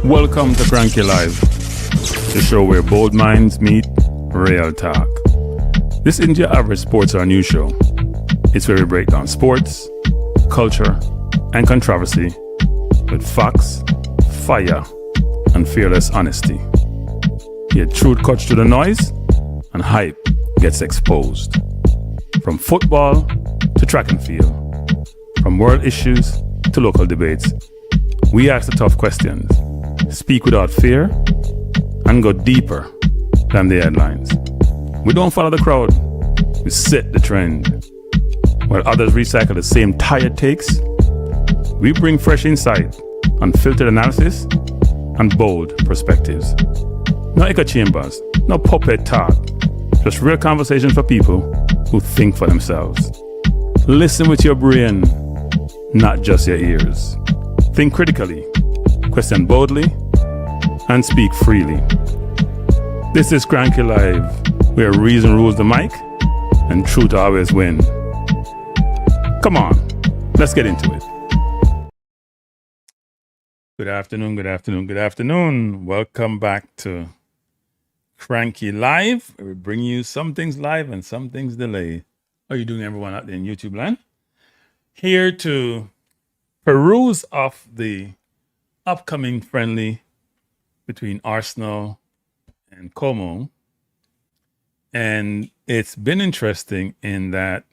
Welcome to Cranky Live, the show where bold minds meet real talk. This isn't your average sports or news show. It's where we break down sports, culture, and controversy with facts, fire, and fearless honesty. Here, truth cuts through the noise, and hype gets exposed. From football to track and field, from world issues to local debates, we ask the tough questions, speak without fear, and go deeper than the headlines. We don't follow the crowd, we set the trend. While others recycle the same tired takes, we bring fresh insight, unfiltered analysis, and bold perspectives. No echo chambers, no puppet talk, just real conversation for people who think for themselves. Listen with your brain, not just your ears. Think critically, question boldly, and speak freely. This is Cranky Live, where reason rules the mic and truth always wins. Come on, let's get into it. Good afternoon, good afternoon, good afternoon. Welcome back to Cranky Live, where we bring you some things live and some things delayed. How are you doing, everyone out there in YouTube land? Here to peruse off the upcoming friendly between Arsenal and Como. And it's been interesting in that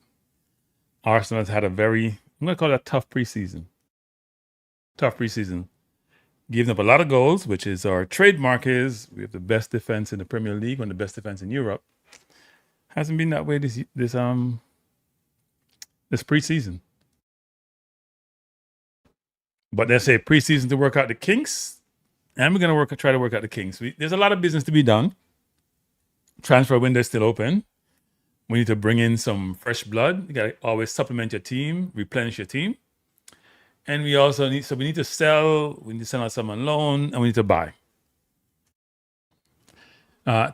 Arsenal has had a very, I'm going to call it a tough preseason. Giving up a lot of goals, which is our trademark is we have the best defense in the Premier League and the best defense in Europe. Hasn't been that way this preseason. But they say preseason to work out the kinks, and we're going to try to work out the kinks. There's a lot of business to be done. Transfer window is still open. We need to bring in some fresh blood. You got to always supplement your team, replenish your team. And we also need to sell, we need to send out some on loan, and we need to buy.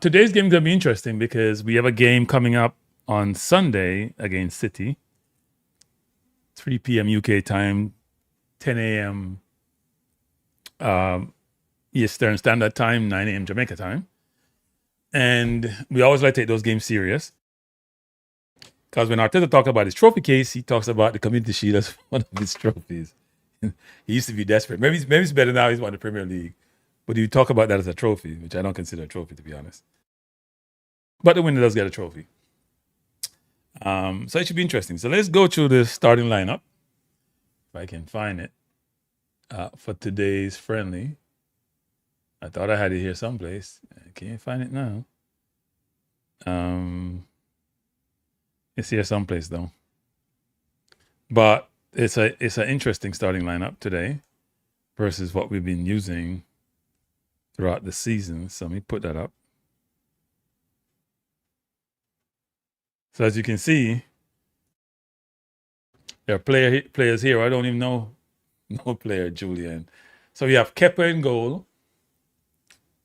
Today's game is going to be interesting because we have a game coming up on Sunday against City. 3 p.m. UK time, 10 a.m. Eastern Standard Time, 9 a.m. Jamaica time. And we always like to take those games serious. Because when Arteta talks about his trophy case, he talks about the Community Shield as one of his trophies. He used to be desperate. Maybe it's better now he's won the Premier League. But you talk about that as a trophy, which I don't consider a trophy, to be honest. But the winner does get a trophy. So it should be interesting. So let's go through the starting lineup, if I can find it, for today's friendly. I thought I had it here someplace. I can't find it now. It's here someplace though. But it's an interesting starting lineup today versus what we've been using throughout the season. So let me put that up. So as you can see, there are players here. I don't even know no player, Julian. So we have Kepa in goal.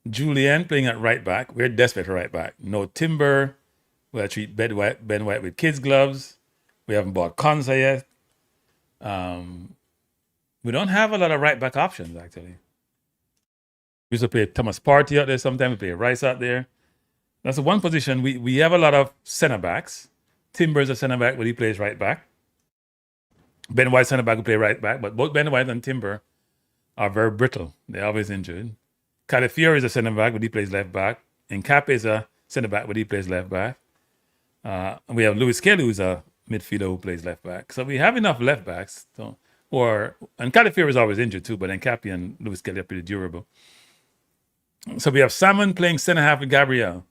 Julian playing at right back. We're desperate for right back. No Timber. We'll treat Ben White with kids' gloves. We haven't bought Konza yet. We don't have a lot of right back options, actually. We used to play Thomas Partey out there sometimes. We play Rice out there. That's the one position. We have a lot of centre backs. Timber's a centre back, but he plays right back. Ben White centre back will play right back, but both Ben White and Timber are very brittle. They're always injured. Calafiori is a centre back, but he plays left back. And Cap is a centre back, but he plays left back. And we have Lewis Kelly, who's a midfielder who plays left back. So we have enough left backs. And Calafiori is always injured too, but then Cappy and Lewis Kelly are pretty durable. So we have Salmon playing centre half with Gabriel.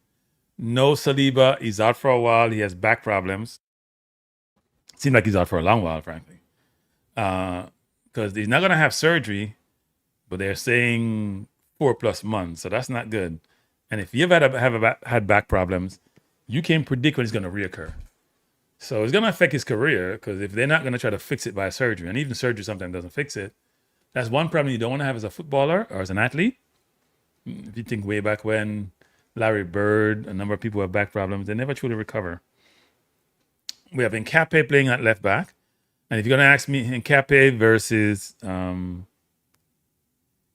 No Saliba. He's out for a while. He has back problems. Seems like he's out for a long while, frankly. Because he's not going to have surgery, but they're saying 4+ months. So that's not good. And if you've had back problems, you can't predict when it's going to reoccur. So it's going to affect his career because if they're not going to try to fix it by surgery, and even surgery sometimes doesn't fix it, that's one problem you don't want to have as a footballer or as an athlete. If you think way back when Larry Bird, a number of people have back problems, they never truly recover. We have Nkape playing at left back. And if you're going to ask me, Nkape versus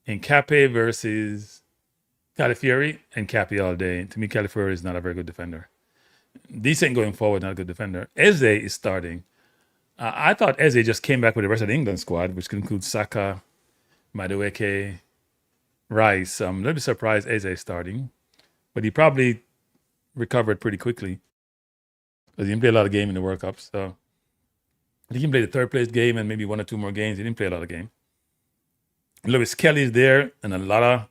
Nkape versus Calafiori, and Cappy all day. To me, Calafiori is not a very good defender. Decent going forward, not a good defender. Eze is starting. I thought Eze just came back with the rest of the England squad, which includes Saka, Madueke, Rice. I'm a little bit surprised Eze is starting, but he probably recovered pretty quickly because he didn't play a lot of game in the World Cup. So I think he played the third place game and maybe one or two more games. He didn't play a lot of game. Lewis Kelly's there, and a lot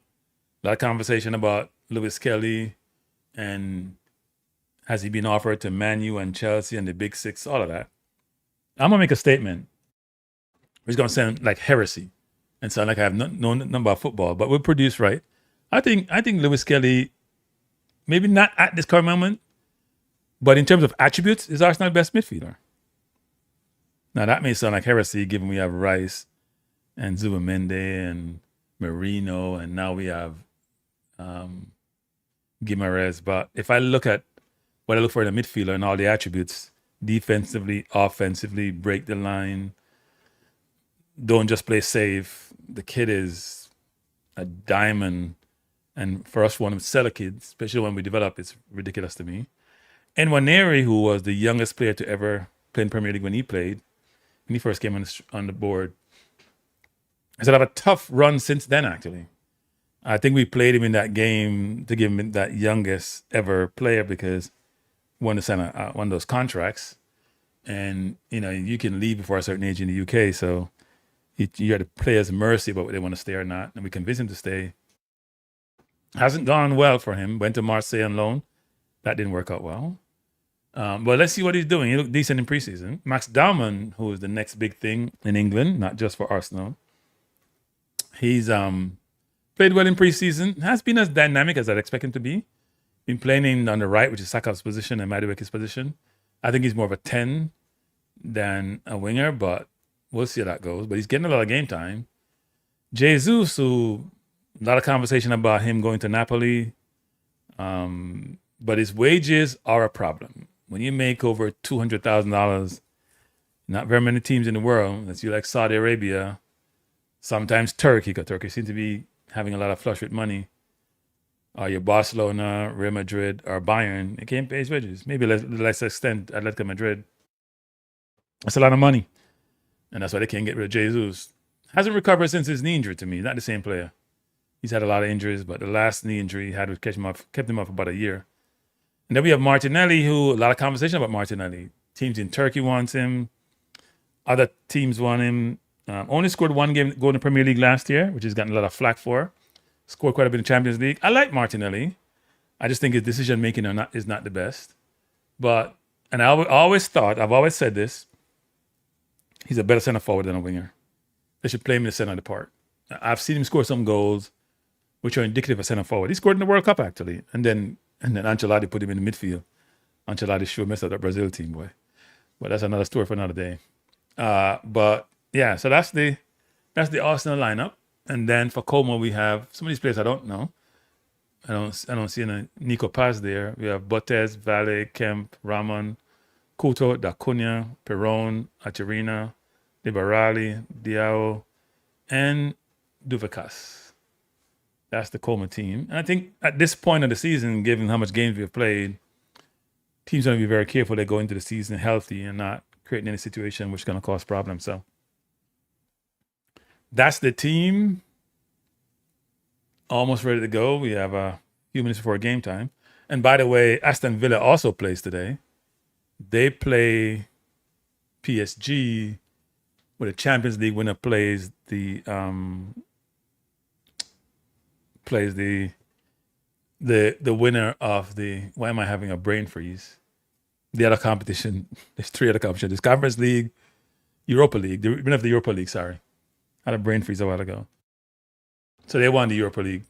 of conversation about Lewis Kelly and has he been offered to Man U and Chelsea and the Big Six, all of that. I'm gonna make a statement. It's gonna sound like heresy and sound like I have no nothing about football, but we'll produce right. I think Lewis Kelly, maybe not at this current moment, but in terms of attributes, is Arsenal's best midfielder. Now that may sound like heresy, given we have Rice and Zubamende and Marino, and now we have Guimaraes. But if I look at what I look for in a midfielder and all the attributes, defensively, offensively, break the line, don't just play safe. The kid is a diamond. And for us, want to sell a kid, especially when we develop, it's ridiculous to me. And Nwaneri, who was the youngest player to ever play in Premier League when he played, when he first came on the board, has had a tough run since then, actually. I think we played him in that game to give him that youngest ever player because wanted to sign one of those contracts, and you can leave before a certain age in the UK, so you had the players' mercy about whether they want to stay or not, and we convinced him to stay. Hasn't gone well for him. Went to Marseille on loan. That didn't work out well. But let's see what he's doing. He looked decent in preseason. Max Dowman, who is the next big thing in England, not just for Arsenal, he's played well in preseason. Has been as dynamic as I'd expect him to be. Been playing on the right, which is Saka's position and Madueke's position. I think he's more of a 10 than a winger, but we'll see how that goes. But he's getting a lot of game time. Jesus, who a lot of conversation about him going to Napoli, but his wages are a problem. When you make over $200,000, not very many teams in the world, unless you like Saudi Arabia, sometimes Turkey, because Turkey seems to be having a lot of flush with money, or your Barcelona, Real Madrid, or Bayern, it can't pay his wages. Maybe less extent Atletico Madrid. That's a lot of money. And that's why they can't get rid of Jesus. Hasn't recovered since his knee injury to me. Not the same player. He's had a lot of injuries, but the last knee injury he had kept him off about a year. And then we have Martinelli, who a lot of conversation about Martinelli. Teams in Turkey wants him. Other teams want him. Only scored one game going to Premier League last year, which he's gotten a lot of flack for. Scored quite a bit in Champions League. I like Martinelli. I just think his decision making is not the best. But, and I've always said this, he's a better center forward than a winger. They should play him in the center of the park. I've seen him score some goals which are indicative of center forward. He scored in the World Cup, actually. And then Ancelotti put him in the midfield. Ancelotti sure messed up that Brazil team, boy. But that's another story for another day. But yeah, so that's the Arsenal lineup. And then for Como, we have some of these players I don't know. I don't see any Nico Paz there. We have Botes, Valle, Kemp, Ramon, Couto, Da Cunha, Perón, Acherina, Liberali, Diao, and Duvacas. That's the Como team. And I think at this point of the season, given how much games we've played, teams are going to be very careful they go into the season healthy and not creating any situation which is going to cause problems. So that's the team. Almost ready to go. We have a few minutes before game time. And by the way, Aston Villa also plays today. They play PSG, where the Champions League winner plays the winner of the, why am I having a brain freeze? The other competition, there's three other competitions. There's Conference League, Europa League, the winner of the Europa League, sorry. I had a brain freeze a while ago. So they won the Europa League.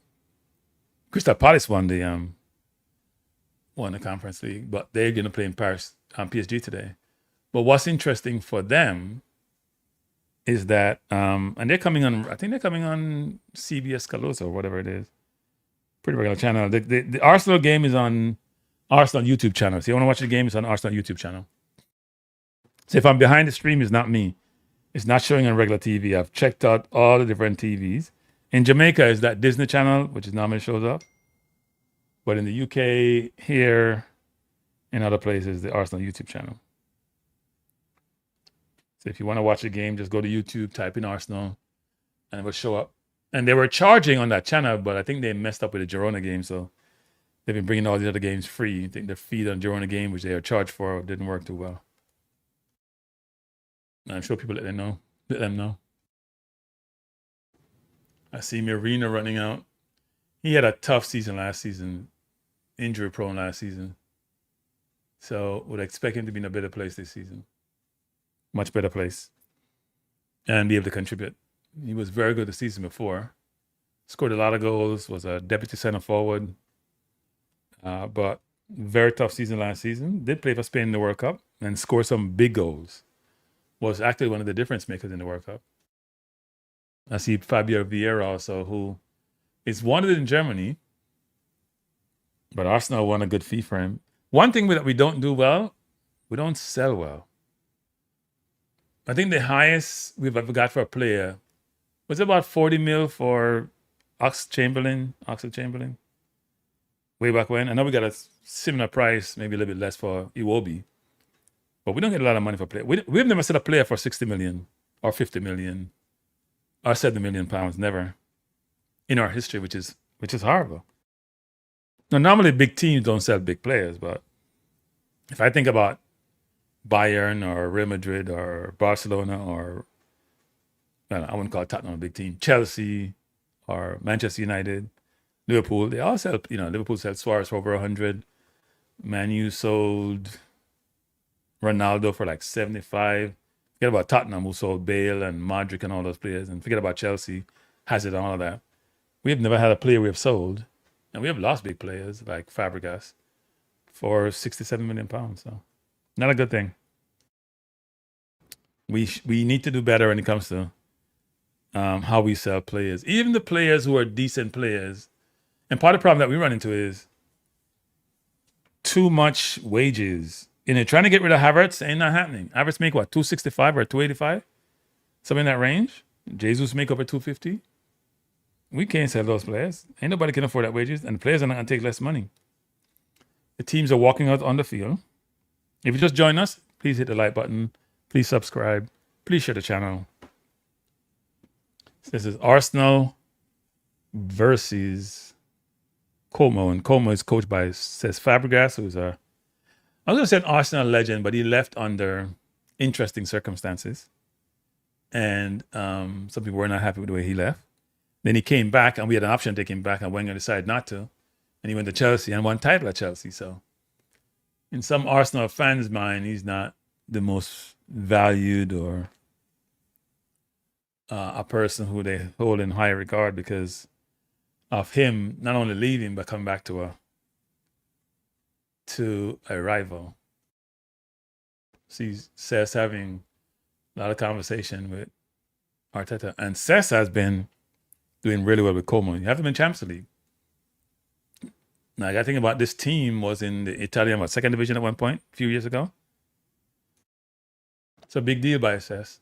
Crystal Palace won the Conference League, but they're going to play in Paris, PSG today. But what's interesting for them is that, and they're coming on, I think they're coming on CBS Caloso or whatever it is. Pretty regular channel. The Arsenal game is on Arsenal YouTube channel. So you want to watch the game, it's on Arsenal YouTube channel. So if I'm behind the stream, it's not me. It's not showing on regular TV. I've checked out all the different TVs, In Jamaica, is that Disney Channel, which is normally shows up. But in the UK, here, in other places, the Arsenal YouTube channel. So if you want to watch a game, just go to YouTube, type in Arsenal, and it will show up. And they were charging on that channel, but I think they messed up with the Girona game. So they've been bringing all the other games free. I think the feed on Girona game, which they are charged for, didn't work too well. And I'm sure people let them know. I see Marina running out. He had a tough season last season, injury prone last season. So would expect him to be in a better place this season. Much better place. And be able to contribute. He was very good the season before. Scored a lot of goals, was a deputy center forward. But very tough season last season. Did play for Spain in the World Cup and scored some big goals. Was actually one of the difference makers in the World Cup. I see Fabio Vieira also, who is wanted in Germany, but Arsenal won a good fee for him. One thing that we don't do well, we don't sell well. I think the highest we've ever got for a player was about 40 mil for Oxlade-Chamberlain, way back when. I know we got a similar price, maybe a little bit less for Iwobi, but we don't get a lot of money for players. We've never sold a player for 60 million or 50 million or 7 million pounds, never in our history, which is horrible. Now, normally big teams don't sell big players, but if I think about Bayern or Real Madrid or Barcelona or, well, I wouldn't call Tottenham a big team, Chelsea or Manchester United, Liverpool, they all sell, Liverpool sold Suarez for over 100. Man U sold Ronaldo for like 75. Forget about Tottenham, who sold Bale and Modric and all those players. And forget about Chelsea, Hazard and all of that. We have never had a player we have sold. And we have lost big players like Fabregas for 67 million pounds. So not a good thing. We need to do better when it comes to how we sell players. Even the players who are decent players. And part of the problem that we run into is too much wages. Trying to get rid of Havertz ain't not happening. Havertz make what, 265 or 285? Something in that range. Jesus make over 250. We can't sell those players. Ain't nobody can afford that wages, and the players are not going to take less money. The teams are walking out on the field. If you just join us, please hit the like button. Please subscribe. Please share the channel. This is Arsenal versus Como, and Como is coached by Cesc Fabregas, who's I was going to say an Arsenal legend, but he left under interesting circumstances. And some people were not happy with the way he left. Then he came back, and we had an option to take him back, and Wenger decided not to. And he went to Chelsea and won title at Chelsea. So in some Arsenal fans' mind, he's not the most valued or a person who they hold in high regard because of him not only leaving, but coming back to a rival. See Cesc having a lot of conversation with Arteta. And Cesc has been doing really well with Como. You haven't been Champions League. Now, I got to think about this team was in the Italian, second division at one point, a few years ago. It's a big deal by Cesc.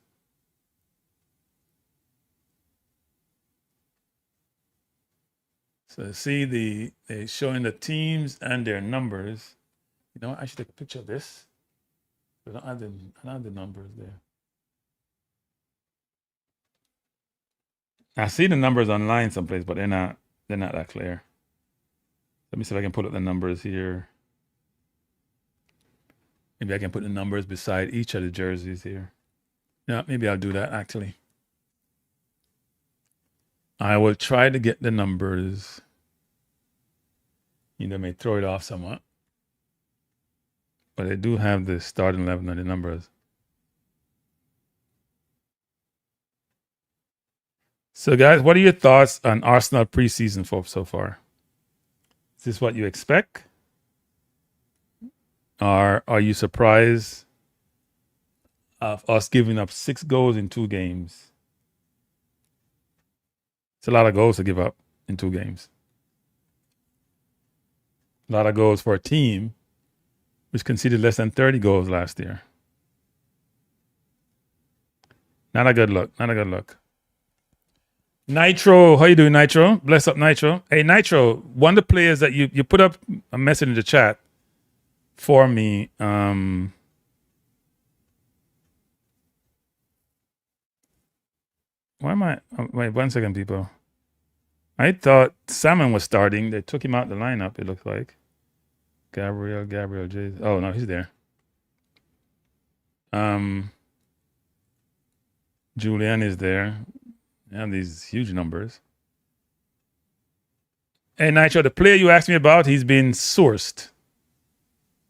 So see they're showing the teams and their numbers. I should take a picture of this. I don't have the numbers there. I see the numbers online someplace, but they're not that clear. Let me see if I can put up the numbers here. Maybe I can put the numbers beside each of the jerseys here. Yeah, maybe I'll do that actually. I will try to get the numbers. They may throw it off somewhat. But I do have the starting 11 and the numbers. So guys, what are your thoughts on Arsenal preseason so far? Is this what you expect? Or are you surprised of us giving up 6 goals in 2 games? It's a lot of goals to give up in 2 games. A lot of goals for a team which conceded less than 30 goals last year. Not a good look. Nitro, how you doing, Nitro? Bless up, Nitro. Hey, Nitro, one of the players that you put up a message in the chat for me. Why am I? Wait, 1 second, people. I thought Salmon was starting. They took him out the lineup. It looks like Gabriel J. Oh no, he's there. Julian is there. And these huge numbers. Hey, Nitro, the player you asked me about, he's been sourced.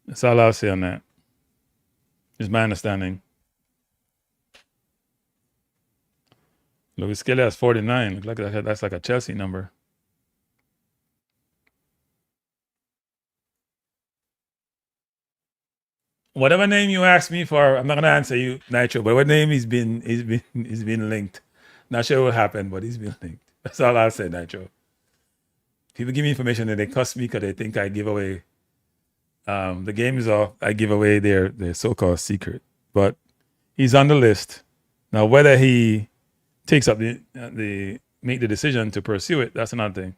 That's all I'll say on that. Is my understanding. Luis Kelly has 49. Look like that's like a Chelsea number. Whatever name you ask me for, I'm not gonna answer you, Nitro. But what name he's been linked. Not sure what happened, but he's been linked. That's all I'll say, Nitro. People give me information and they cuss me because they think I give away. The game is off. I give away their so-called secret, but he's on the list now. Whether he takes up make the decision to pursue it, that's another thing.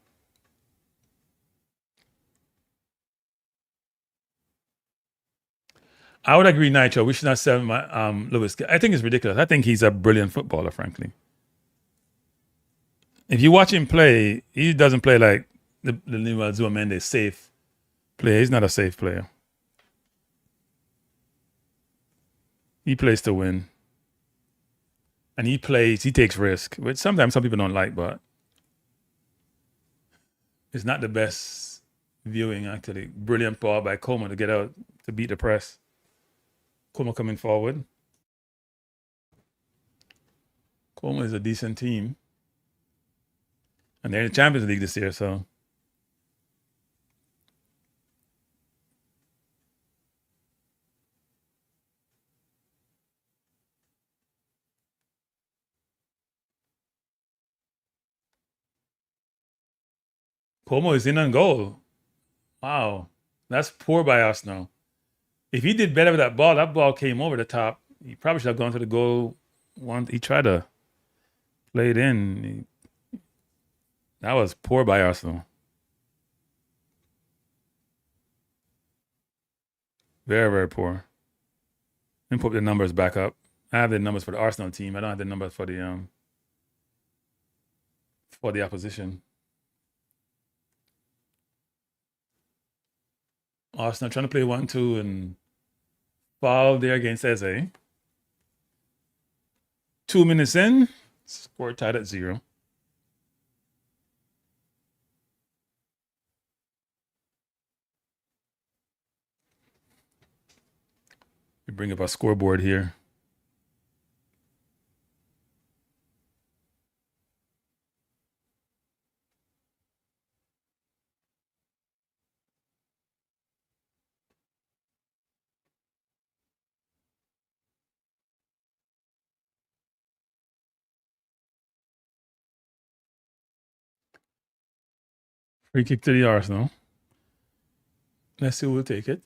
I would agree, Nitro. We should not sell my Lewis. I think it's ridiculous. I think he's a brilliant footballer, frankly. If you watch him play, he doesn't play like the Zuamende safe player. He's not a safe player. He plays to win. And he takes risk, which sometimes some people don't like, but it's not the best viewing, actually. Brilliant ball by Coleman to get out to beat the press. Coleman coming forward. Coleman is a decent team. And they're in the Champions League this year, so. Como is in on goal. Wow. That's poor by Arsenal. If he did better with that ball came over the top. He probably should have gone to the goal. He tried to play it in. That was poor by Arsenal. Very, very poor. Let me put the numbers back up. I have the numbers for the Arsenal team. I don't have the numbers for the opposition. Arsenal trying to play 1-2 and foul there against Eze. 2 minutes in, score tied at 0. We bring up our scoreboard here. Free kick to the Arsenal. Let's see who will take it.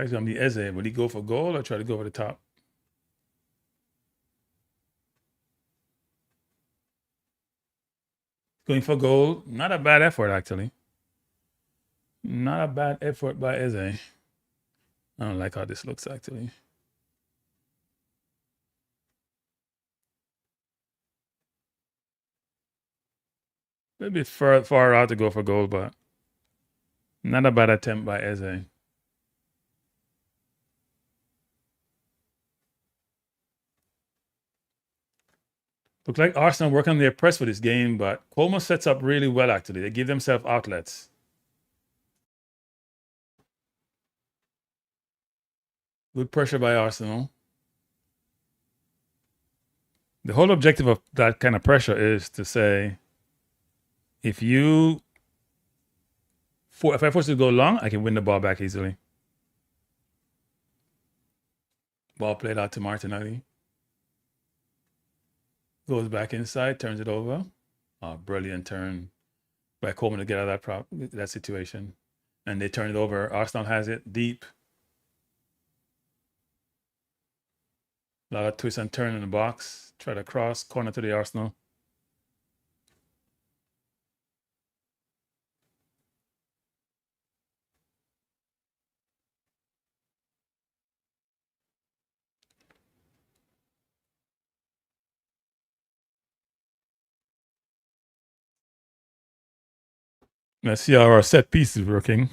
It's going to be Eze. Will he go for goal or try to go over the top? Going for goal. Not a bad effort, actually. Not a bad effort by Eze. I don't like how this looks, actually. Maybe far out to go for goal, but not a bad attempt by Eze. Looks like Arsenal working on their press for this game, but Como sets up really well, actually. They give themselves outlets. Good pressure by Arsenal. The whole objective of that kind of pressure is to say, if I force you to go long, I can win the ball back easily. Ball played out to Martinelli. Goes back inside, turns it over. Oh, brilliant turn by Coleman to get out of that situation. And they turn it over. Arsenal has it deep. A lot of twist and turn in the box. Try to cross corner to the Arsenal. Let's see how our set piece is working.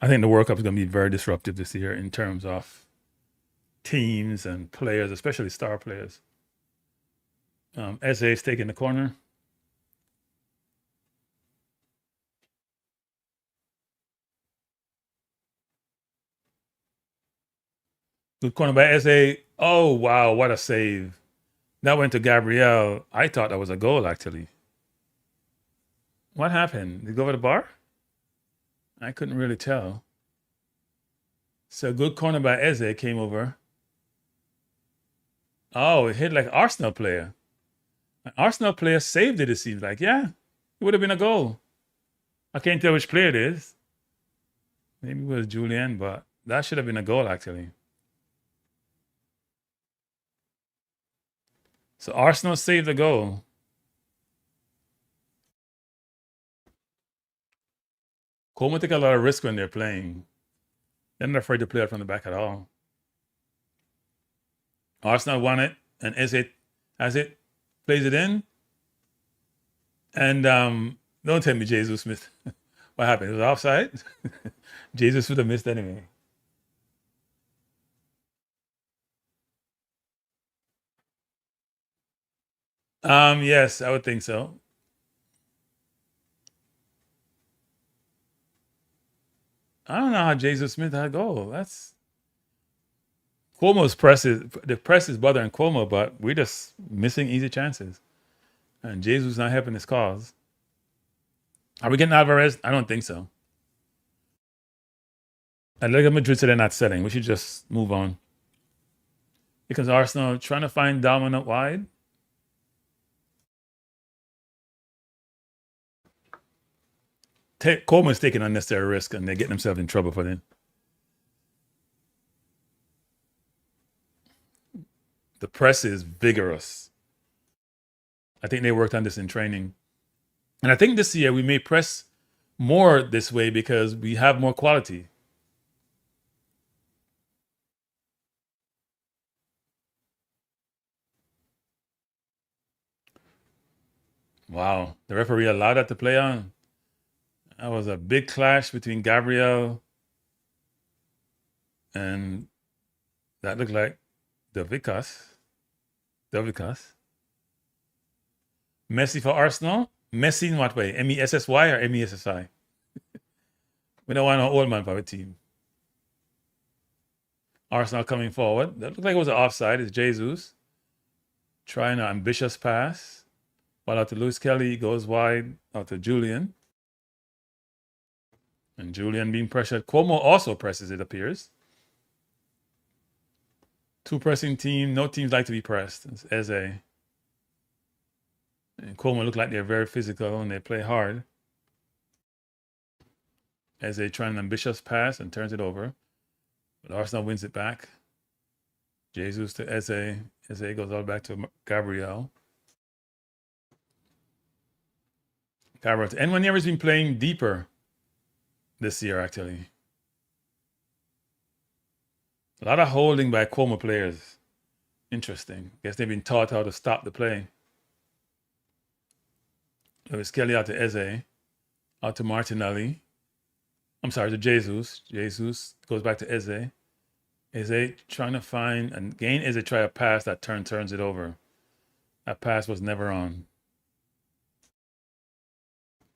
I think the World Cup is going to be very disruptive this year in terms of teams and players, especially star players. Eze is taking the corner. Good corner by Eze. Oh, wow. What a save. That went to Gabriel. I thought that was a goal, actually. What happened? Did it go over the bar? I couldn't really tell. So good corner by Eze came over. Oh, it hit like Arsenal player. An Arsenal player saved it, it seems like. Yeah, it would have been a goal. I can't tell which player it is. Maybe it was Julian, but that should have been a goal, actually. So Arsenal saved the goal. Coleman take a lot of risk when they're playing. They're not afraid to play out from the back at all. Arsenal won it, and Eze has it, plays it in. And don't tell me Jesus missed. What happened? It was offside? Jesus would have missed anyway. Yes, I would think so. I don't know how Jesus Smith had a goal. That's Cuomo's press is the press is bothering Cuomo, but we're just missing easy chances. And Jesus not helping his cause. Are we getting Alvarez? I don't think so. Atletico Madrid said they're not setting. We should just move on. Because Arsenal trying to find dominant wide. Coleman's taking unnecessary risk and they're getting themselves in trouble for them. The press is vigorous. I think they worked on this in training. And I think this year we may press more this way because we have more quality. Wow. The referee allowed that to play on. That was a big clash between Gabriel and that looked like Dovikas. Messi for Arsenal. Messi in what way? Messy or Messi? We don't want an old man for our team. Arsenal coming forward. That looked like it was an offside. It's Jesus trying an ambitious pass. Ball out to Lewis Kelly. Goes wide out to Julian. And Julian being pressured. Cuomo also presses, it appears. Two pressing team. No teams like to be pressed. It's Eze. And Cuomo look like they're very physical and they play hard. Eze trying an ambitious pass and turns it over. But Arsenal wins it back. Jesus to Eze. Eze goes all back to Gabriel. And Wanyama's been playing deeper this year, actually. A lot of holding by Cuomo players. Interesting. Guess they've been taught how to stop the play. Lewis Kelly out to Eze. Out to Martinelli. I'm sorry, to Jesus. Jesus goes back to Eze. Eze trying to find, and again, Eze try a pass that turns it over. That pass was never on.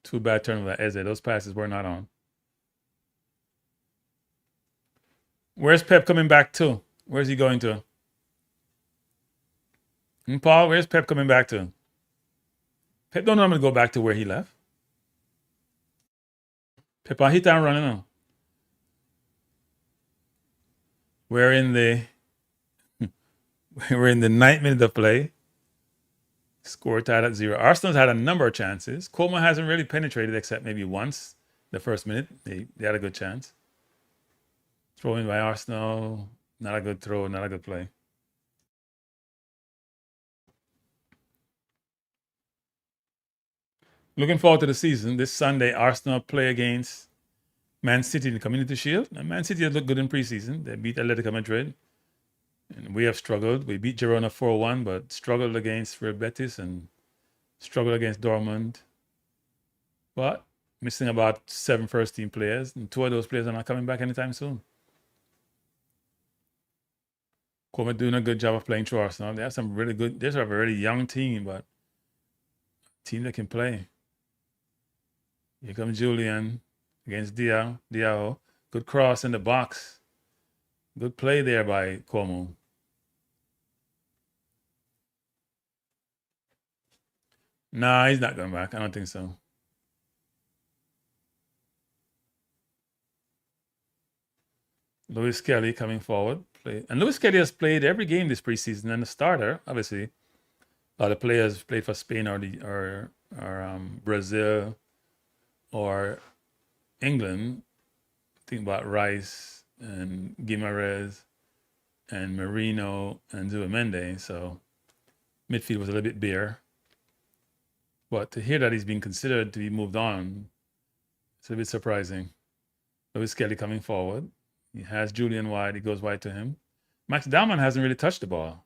Too bad turnover by Eze. Those passes were not on. Where's Pep coming back to? Where's he going to? Paul, where's Pep coming back to? Pep don't normally go back to where he left. Pep on hit and run now. We're in the 9th minute of play. Score tied at 0. Arsenal's had a number of chances. Como hasn't really penetrated except maybe once. The first minute, they had a good chance. Throw in by Arsenal. Not a good throw, not a good play. Looking forward to the season. This Sunday, Arsenal play against Man City in the Community Shield. And Man City has looked good in preseason. They beat Atletico Madrid. And we have struggled. We beat Girona 4-1, but struggled against Real Betis and struggled against Dortmund. But missing about 7 first-team players. And 2 of those players are not coming back anytime soon. Como doing a good job of playing through Arsenal. They have some really good. They're a very young team, but a team that can play. Here comes Julian against Diao. Good cross in the box. Good play there by Como. Nah, he's not going back. I don't think so. Lewis Kelly coming forward. And Lewis Kelly has played every game this preseason, and the starter, obviously. A lot of players played for Spain or Brazil or England. Think about Rice and Guimaraes and Marino and Zubimendi. So midfield was a little bit bare. But to hear that he's being considered to be moved on, it's a bit surprising. Lewis Kelly coming forward. He has Julian wide. He goes wide to him. Max Dahman hasn't really touched the ball.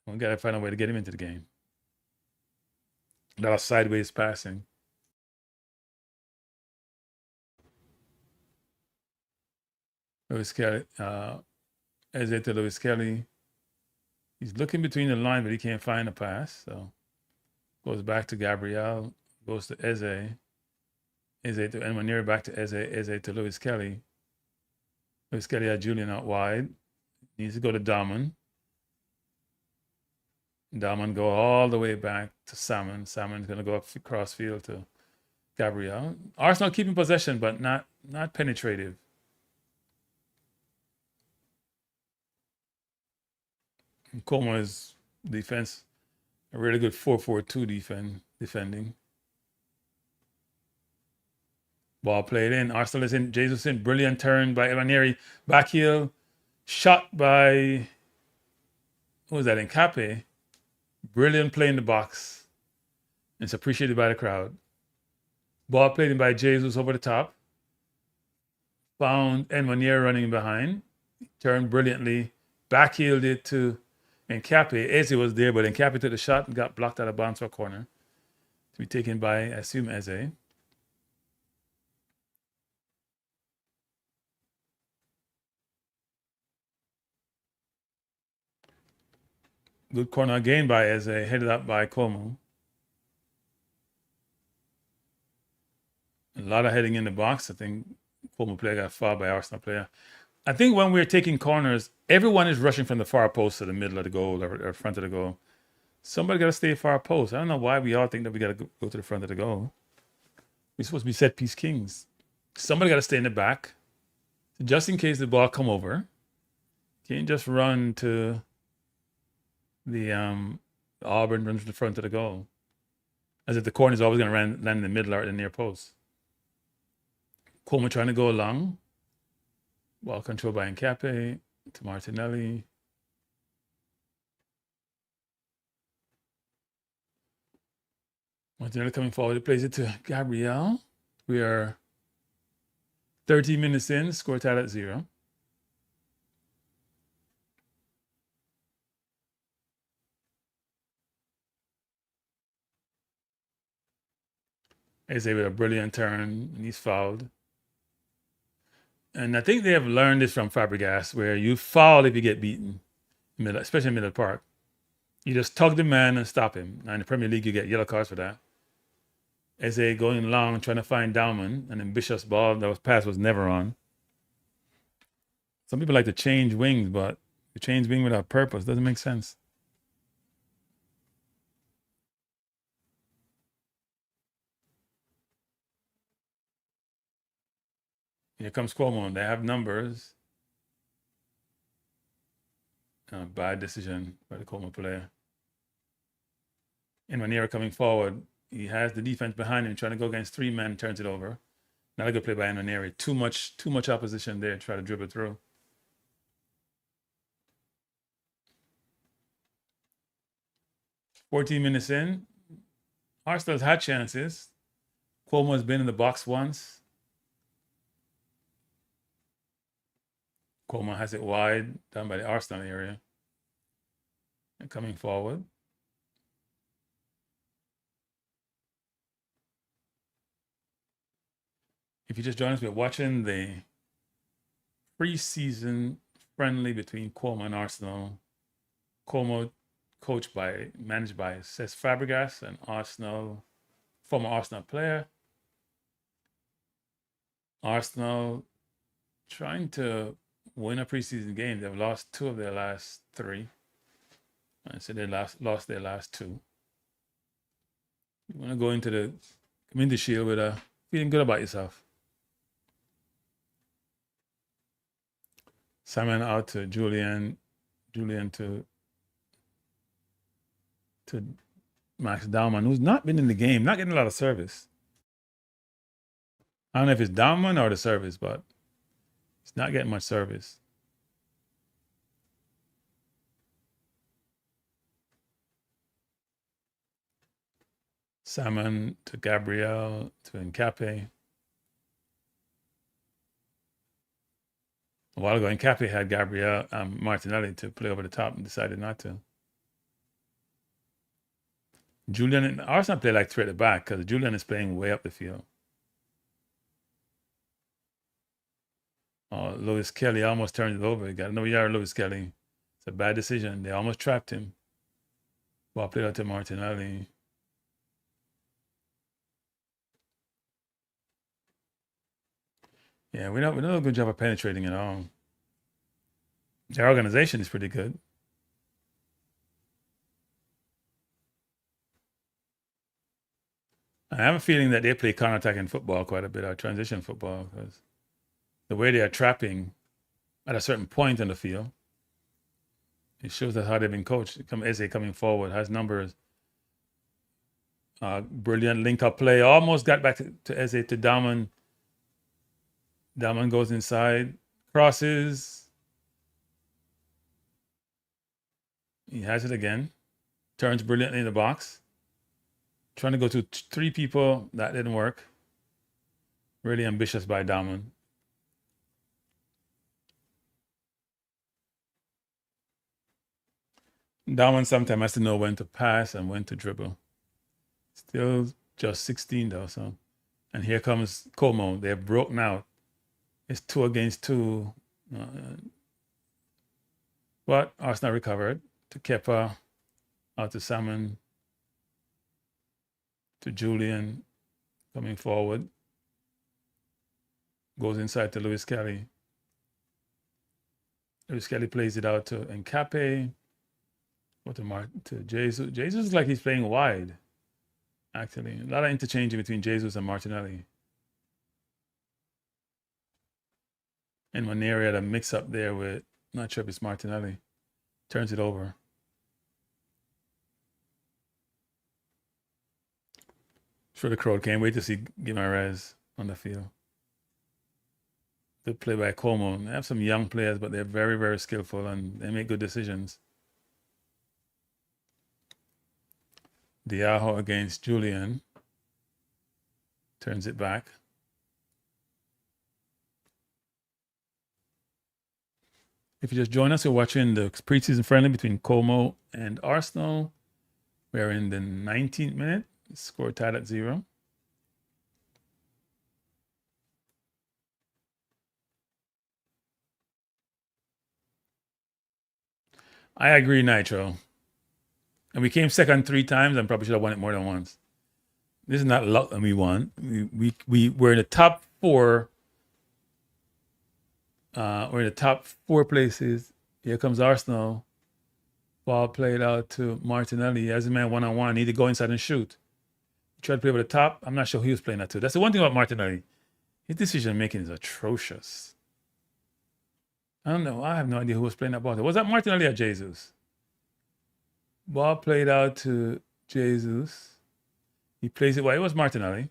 We got to find a way to get him into the game. A lot of sideways passing. Lewis Kelly, Eze to Lewis Kelly. He's looking between the line, but he can't find a pass. So goes back to Gabriel. Goes to Eze. Eze to Enmanir, back to Eze. Eze to Lewis Kelly. Lewis Kelly had Julian out wide. Needs to go to Dahman. Dahman go all the way back to Salmon. Salmon's going to go up cross field to Gabriel. Arsenal keeping possession, but not penetrative. Como's defense, a really good 4-4-2 defending. Ball played in. Arsenal is in. Jesus in. Brilliant turn by Evaneri. Back heel. Shot by, who was that? Nkape. Brilliant play in the box. It's appreciated by the crowd. Ball played in by Jesus over the top. Found Enmanier running behind. Turned brilliantly. Backheeled it to Nkape. Eze was there, but Nkape took the shot and got blocked out of bounds for a corner. To be taken by, I assume, Eze. Good corner again by Eze, headed up by Como. A lot of heading in the box. I think Como player got fouled by Arsenal player. I think when we're taking corners, everyone is rushing from the far post to the middle of the goal or front of the goal. Somebody got to stay far post. I don't know why we all think that we got to go to the front of the goal. We're supposed to be set piece kings. Somebody got to stay in the back, just in case the ball come over. Can't just run to the Auburn, run to the front of the goal, as if the corner is always going to land in the middle or the near post. Como trying to go along. Ball controlled by Nkape to Martinelli. Martinelli coming forward. He plays it to Gabriel. We are 13 minutes in. Score tied at 0. Eze with a brilliant turn, and he's fouled. And I think they have learned this from Fabregas, where you foul if you get beaten, especially in middle park. You just tug the man and stop him. Now in the Premier League, you get yellow cards for that. Eze going long, trying to find Dahman, an ambitious ball. That pass was never on. Some people like to change wings, but to change wing without purpose doesn't make sense. Here comes Cuomo. They have numbers. Bad decision by the Cuomo player. And Manera coming forward, he has the defense behind him trying to go against 3 men, turns it over. Not a good play by Manera. Too much opposition there to try to dribble through. 14 minutes in, Arsenal's had chances. Cuomo has been in the box once. Cuomo has it wide down by the Arsenal area. And coming forward. If you just join us, we're watching the preseason friendly between Cuomo and Arsenal. Cuomo managed by Cesc Fabregas, an former Arsenal player. Arsenal trying to win a preseason game. They've lost 2 of their last 3. And so they lost their last 2. You want to go into the Community Shield with feeling good about yourself. Simon out to Julian to Max Dauman, who's not been in the game, not getting a lot of service. I don't know if it's Dauman or the service, but he's not getting much service. Simon to Gabriel to Nkape. A while ago, Nkape had Gabriel Martinelli to play over the top and decided not to. Julian and Arsenal play like 3 at the back because Julian is playing way up the field. Lewis Kelly almost turned it over. He got another yard, Lewis Kelly. It's a bad decision. They almost trapped him. Ball played out to Martinelli. Yeah, we don't do a good job of penetrating at all. Their organization is pretty good. I have a feeling that they play counter-attacking football quite a bit, or transition football, because the way they are trapping at a certain point in the field, it shows us how they've been coached. Eze coming forward, has numbers. Brilliant link-up play. Almost got back to Eze, to Dauman. Dauman goes inside, crosses. He has it again. Turns brilliantly in the box. Trying to go to 3 people. That didn't work. Really ambitious by Dauman. Dauman sometimes has to know when to pass and when to dribble. Still just 16 though, so. And here comes Como. They're broken out. It's 2 against 2. But Arsenal recovered. To Kepa. Out to Salmon. To Julian. Coming forward. Goes inside to Lewis Kelly. Lewis Kelly plays it out to Nkape. Or to Jesus. Jesus is like he's playing wide. Actually, a lot of interchanging between Jesus and Martinelli. And Manera had a mix up there with, not sure if it's Martinelli. Turns it over. Sure, the crowd can't wait to see Guimaraes on the field. Good play by Como. They have some young players, but they're very, very skillful and they make good decisions. Diaho against Julian. Turns it back. If you just join us, we're watching the preseason friendly between Como and Arsenal. We're in the 19th minute. Score tied at 0. I agree, Nitro. And we came second 3 times and probably should have won it more than once. This is not luck that we won. We were in the top 4. We're in the top 4 places. Here comes Arsenal. Ball played out to Martinelli. As a man one-on-one, need to go inside and shoot. He tried to play over the top. I'm not sure who he was playing that to. That's the one thing about Martinelli. His decision making is atrocious. I don't know. I have no idea who was playing that ball. Was that Martinelli or Jesus? Ball played out to Jesus. He plays it well. It was Martinelli.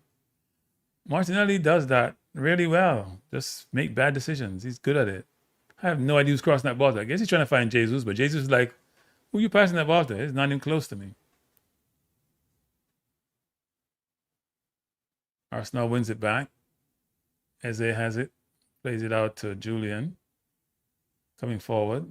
Martinelli does that really well. Just make bad decisions. He's good at it. I have no idea who's crossing that ball. I guess he's trying to find Jesus, but Jesus is like, who you passing that ball to? It's not even close to me. Arsenal wins it back. Eze has it. Plays it out to Julian. Coming forward.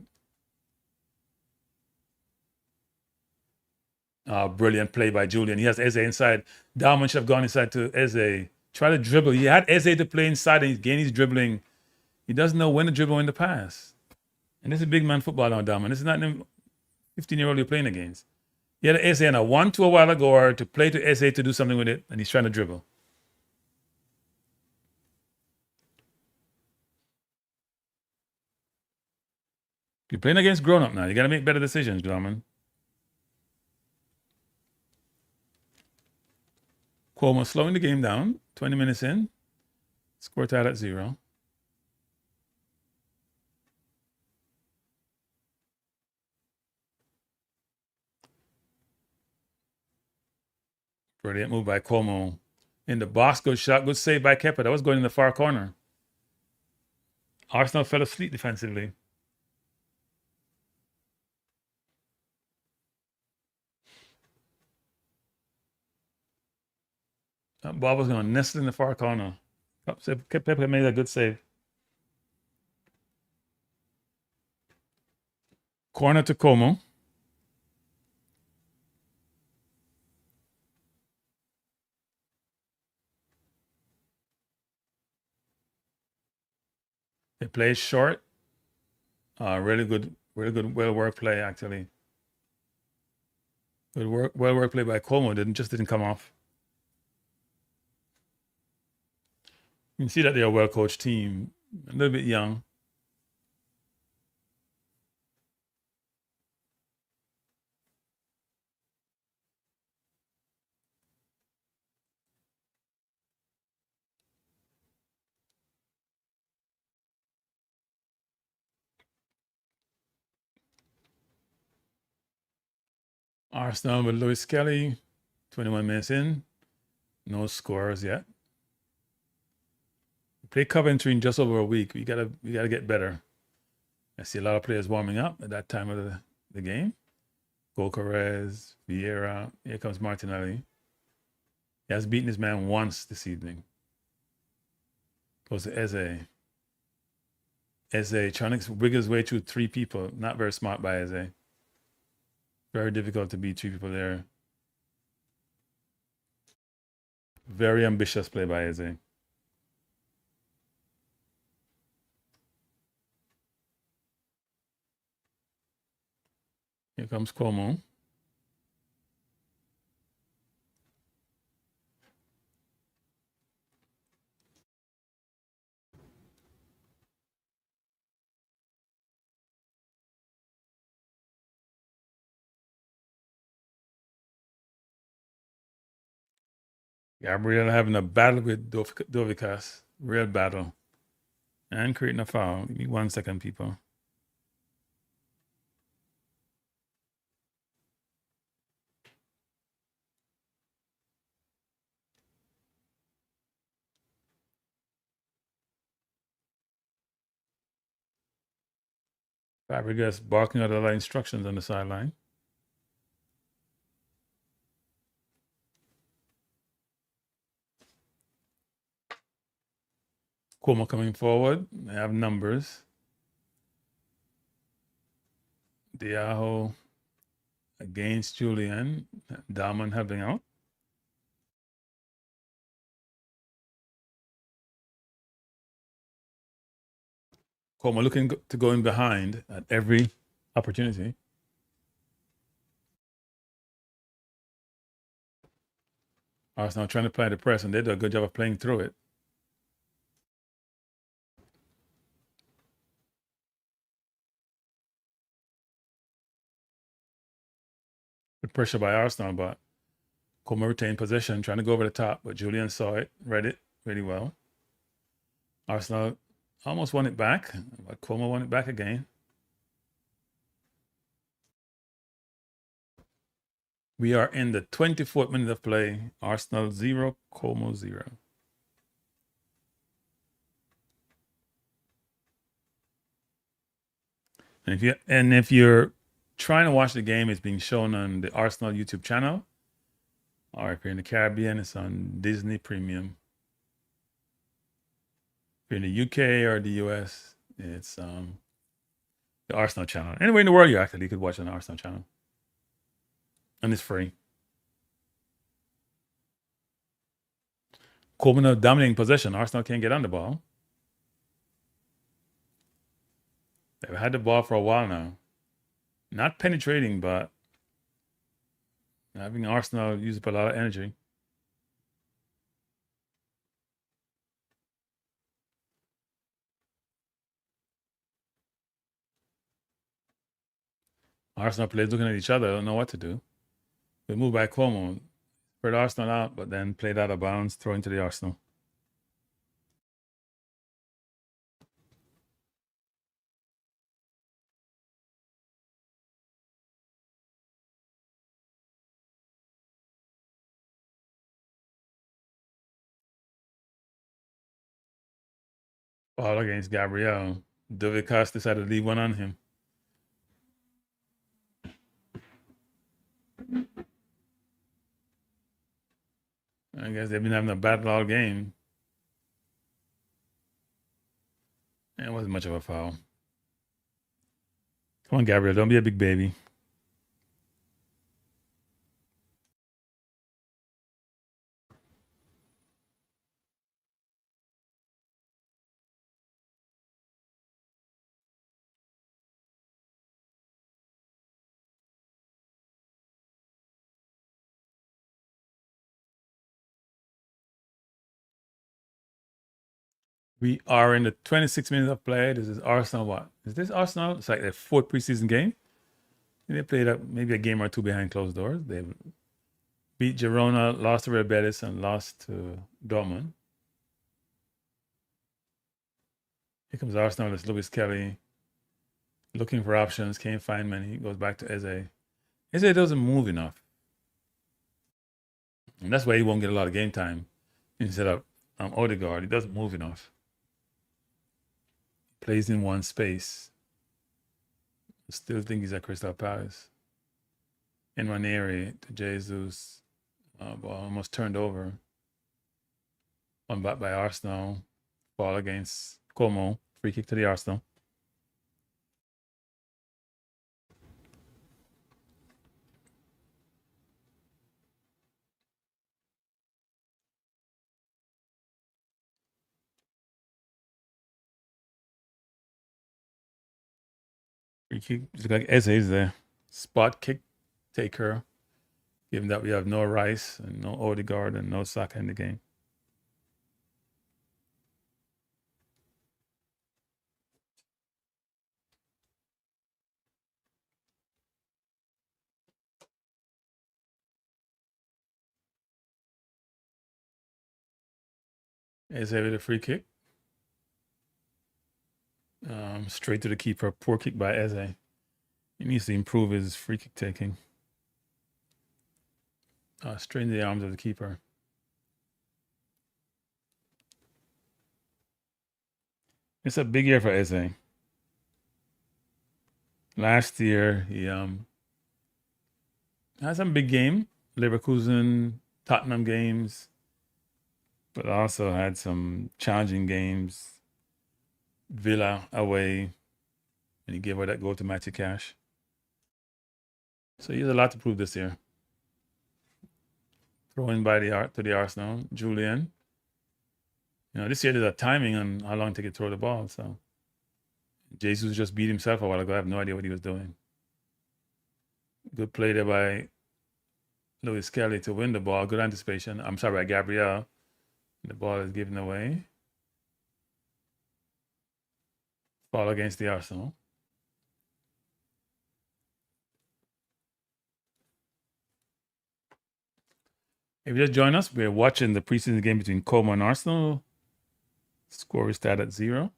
Brilliant play by Julian. He has Eze inside. Dalman should have gone inside to Eze. Try to dribble. He had Eze to play inside and he's gaining his dribbling. He doesn't know when to dribble, when to pass. And this is big man football now, Dalman. This is not a 15-year-old you're playing against. He had Eze and a 1-2 a while ago, or to play to Eze to do something with it, and he's trying to dribble. You're playing against grown-up now. You got to make better decisions, Dalman. Cuomo slowing the game down. 20 minutes in. Score tied at 0. Brilliant move by Cuomo. In the box, good shot. Good save by Kepa. That was going in the far corner. Arsenal fell asleep defensively. That ball was going to nestle in the far corner. Kepa made a good save. Corner to Como. They play short. Really good, well work play actually. Well work play by Como. Just didn't come off. You can see that they're a well coached team. A little bit young. Arsenal with Lewis Kelly, 21 minutes in. No scores yet. Play Coventry in just over a week. We gotta get better. I see a lot of players warming up at that time of the game. Gokares, Vieira. Here comes Martinelli. He has beaten his man once this evening. Goes to Eze. Eze trying to wiggle his way through 3 people. Not very smart by Eze. Very difficult to beat 3 people there. Very ambitious play by Eze. Here comes Como. Gabriel having a battle with Dovikas. Real battle. And creating a foul. Give me 1 second, people. Fabregas barking out all the instructions on the sideline. Como coming forward. They have numbers. Diaho against Julian. Dalman helping out. Como looking to go in behind at every opportunity. Arsenal trying to play the press, and they do a good job of playing through it. Good pressure by Arsenal, but Como retained possession, trying to go over the top, but Julian saw it, read it really well. Arsenal almost won it back, but Como won it back again. We are in the 24th minute of play. Arsenal 0, Como 0. And if you're trying to watch the game, it's being shown on the Arsenal YouTube channel. Or if you're in the Caribbean, it's on Disney Premium. If you're in the UK or the US, it's the Arsenal channel. Anywhere in the world you could watch on the Arsenal channel. And it's free. Como now dominating possession. Arsenal can't get on the ball. They've had the ball for a while now. Not penetrating, but having Arsenal use up a lot of energy. Arsenal players looking at each other, don't know what to do. They move by Como, spread Arsenal out, but then played out of bounds, throw into the Arsenal. Ball against Gabriel. David Costa decided to leave one on him. I guess they've been having a battle all game. It wasn't much of a foul. Come on, Gabriel, don't be a big baby. We are in the 26 minutes of play. This is Arsenal. What is this? Arsenal? It's like their 4th preseason game. And they played maybe a game or two behind closed doors. They beat Girona, lost to Real Betis, and lost to Dortmund. Here comes Arsenal. It's Lewis Kelly looking for options. Can't find many. Goes back to Eze. Eze doesn't move enough, and that's why he won't get a lot of game time. Instead of Odegaard, he doesn't move enough. Plays in one space. Still think he's at Crystal Palace. In Ranieri to Jesus. Ball almost turned over. One back by Arsenal. Ball against Como. Free kick to the Arsenal. Free kick. Just like Eze is there. Spot kick taker. Given that we have no Rice and no Odegaard and no Saka in the game. Eze with a free kick. Straight to the keeper. Poor kick by Eze. He needs to improve his free kick taking. Straight in the arms of the keeper. It's a big year for Eze. Last year, he had some big game. Leverkusen, Tottenham games. But also had some challenging games. Villa away. And he gave away that goal to Matty Cash. So he has a lot to prove this year. Throw in by to the Arsenal. Julian. This year there's a timing on how long to throw the ball. So Jesus just beat himself a while ago. I have no idea what he was doing. Good play there by Lewis Kelly to win the ball. Good anticipation. I'm sorry, by Gabriel. The ball is given away. Ball against the Arsenal. If you just join us, we're watching the preseason game between Como and Arsenal. Score is stat at 0.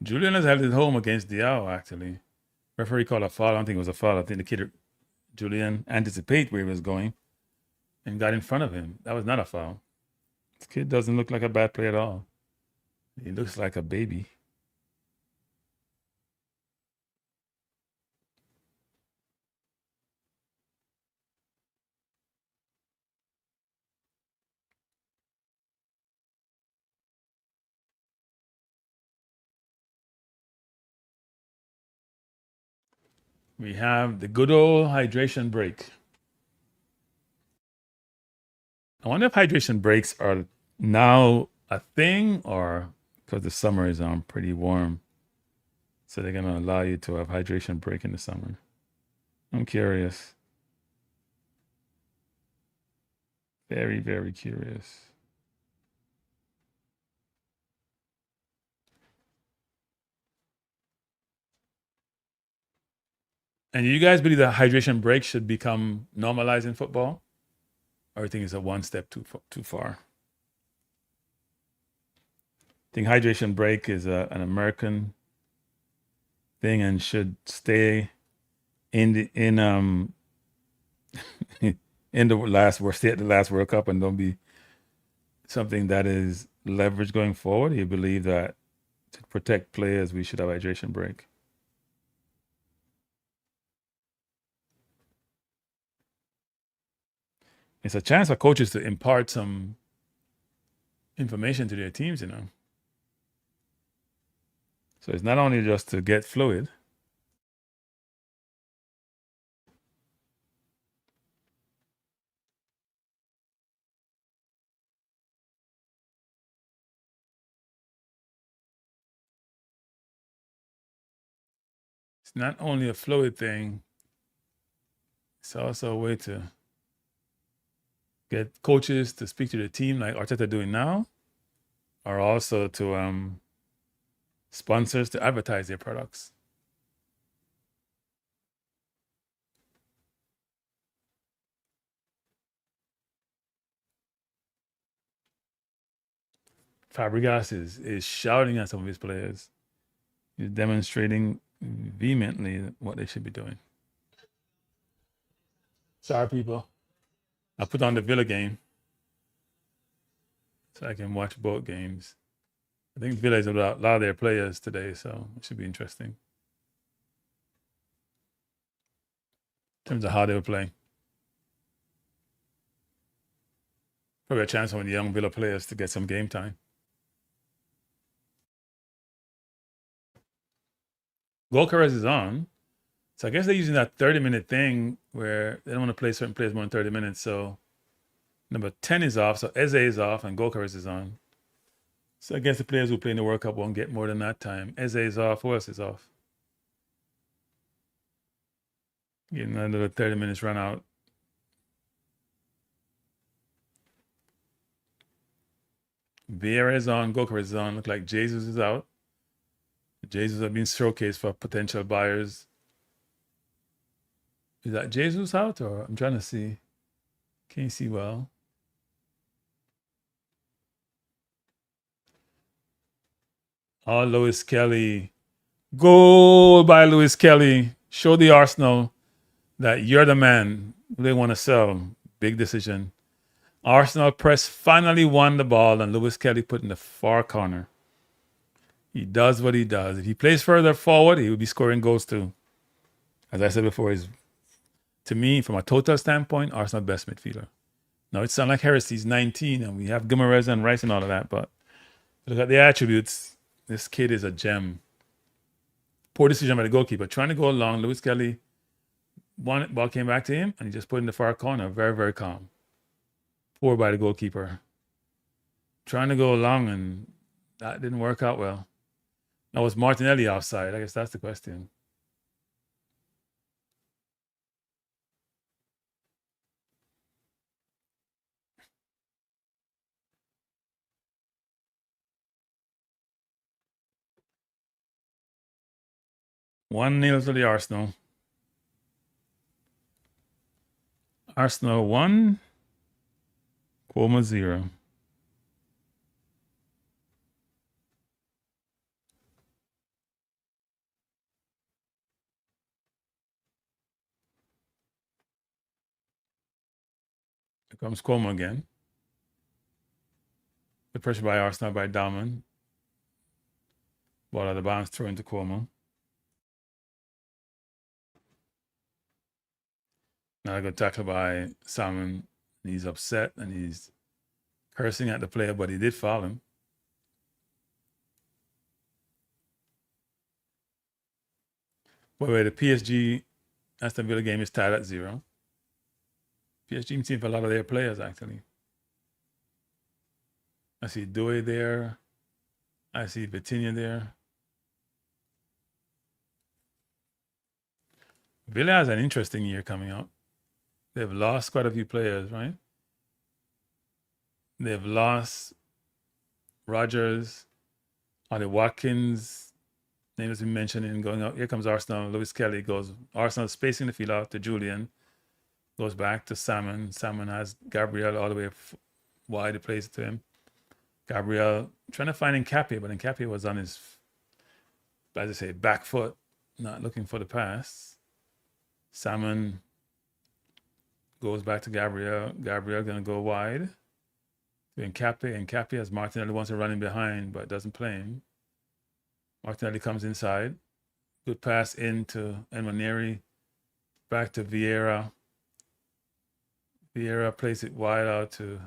Julian has held it home against Diao, actually. Referee called a foul. I don't think it was a foul. I think the kid, Julian, anticipated where he was going and got in front of him. That was not a foul. This kid doesn't look like a bad player at all. He looks like a baby. We have the good old hydration break. I wonder if hydration breaks are now a thing or because the summer is pretty warm. So they're going to allow you to have hydration break in the summer. I'm curious. Very, very curious. And do you guys believe that hydration break should become normalized in football? Or you think it's a one step too far? I think hydration break is an American thing and should stay in the in the last World Cup and don't be something that is leveraged going forward. You believe that to protect players, we should have hydration break? It's a chance for coaches to impart some information to their teams, you know. So it's not only just to get fluid. It's not only a fluid thing. It's also a way to get coaches to speak to the team like Arteta doing now, or also to sponsors to advertise their products. Fabregas is shouting at some of his players. He's demonstrating vehemently what they should be doing. Sorry, people. I put on the Villa game so I can watch both games. I think Villa is a lot of their players today, so it should be interesting in terms of how they were playing. Probably a chance for the young Villa players to get some game time. Goalkeepers is on. So I guess they're using that 30-minute thing where they don't want to play certain players more than 30 minutes. So number 10 is off. So Eze is off and Goalkeepers is on. So I guess the players who play in the World Cup won't get more than that time. Eze is off. Who else is off? Getting another 30 minutes run out. Vieira is on. Goalkeepers is on. Look like Jesus is out. Jesus have been showcased for potential buyers. Is that Jesus out or I'm trying to see? Can't see well. Oh, Lewis Kelly. Goal by Lewis Kelly. Show the Arsenal that you're the man they want to sell. Big decision. Arsenal press finally won the ball and Lewis Kelly put in the far corner. He does what he does. If he plays further forward, he will be scoring goals too. As I said before, he's, to me, from a total standpoint, Arsenal best midfielder. Now, it sounds like heresy. He's 19 and we have Guimaraes and Rice and all of that, but look at the attributes. This kid is a gem. Poor decision by the goalkeeper. Trying to go along, Lewis Kelly, one ball came back to him and he just put it in the far corner. Very, very calm. Poor by the goalkeeper. Trying to go along and that didn't work out well. Now, was Martinelli offside? I guess that's the question. One nil to the Arsenal. Arsenal 1, Como 0. Here comes Como again. The pressure by Arsenal by Dalman. Ball out of the bounds, throw into Como. Now a good tackle by Salmon. He's upset and he's cursing at the player, but he did foul him. By the way, the PSG Aston Villa game is tied at 0. PSG team for a lot of their players, actually. I see Doué there. I see Vitinha there. Villa has an interesting year coming up. They've lost quite a few players, right? They've lost Rogers, Ollie Watkins, name has been mentioned in going out. Here comes Arsenal. Lewis Kelly goes. Arsenal spacing the field out to Julian. Goes back to Salmon. Salmon has Gabriel all the way wide. He plays it to him. Gabriel trying to find Nkapie, but Nkapie was on his, as I say, back foot, not looking for the pass. Salmon goes back to Gabriel. Gabriel going to go wide to Nkapie. Nkapie has Martinelli wants to run in behind, but doesn't play him. Martinelli comes inside. Good pass into Nwaneri. Back to Vieira. Vieira plays it wide out to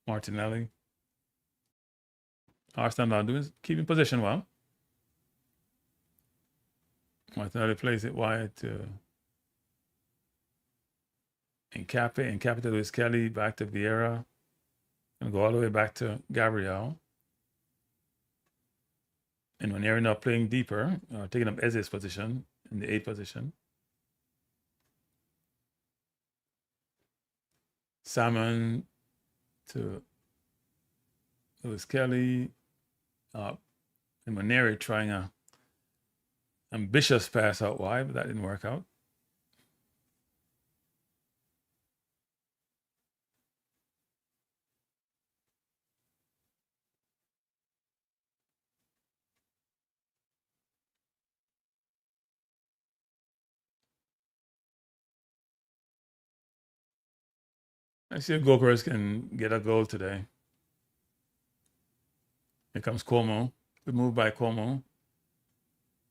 Martinelli. Arsenal now doing keeping position well. Martinelli plays it wide to Nkapie. Nkapie to Luis Kelly. Back to Vieira. And go all the way back to Gabriel. And Nwaneri now playing deeper, taking up Eze's position in the 8th position. Salmon to Lewis Kelly. And Nwaneri trying a ambitious pass out wide, but that didn't work out. Let's see if goalkeepers can get a goal today. Here comes Como. Good move by Como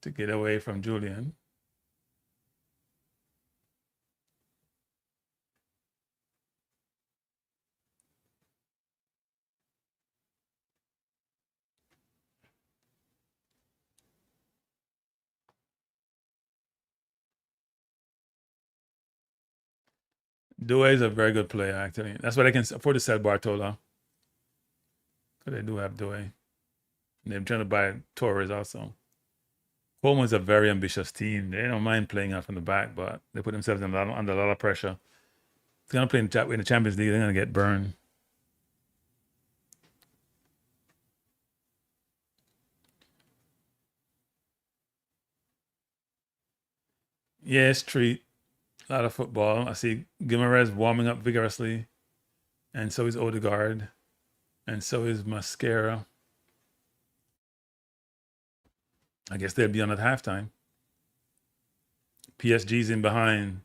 to get away from Julian. Doué is a very good player, actually. That's what I can afford to sell Bartola. Because they do have Doué. And they're trying to buy Torres also. Como is a very ambitious team. They don't mind playing out from the back, but they put themselves under a lot of pressure. It's going to play in the Champions League. They're going to get burned. Yes, treat. A lot of football. I see Guimaraes warming up vigorously. And so is Odegaard. And so is Mascara. I guess they'll be on at halftime. PSG's in behind.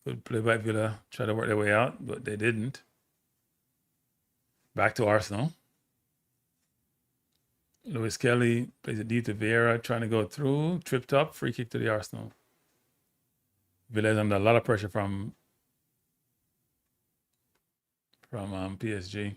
Good play by Villa. Try to work their way out, but they didn't. Back to Arsenal. Lewis Kelly plays it deep to Vieira, trying to go through. Tripped up. Free kick to the Arsenal. Villa is under a lot of pressure from PSG.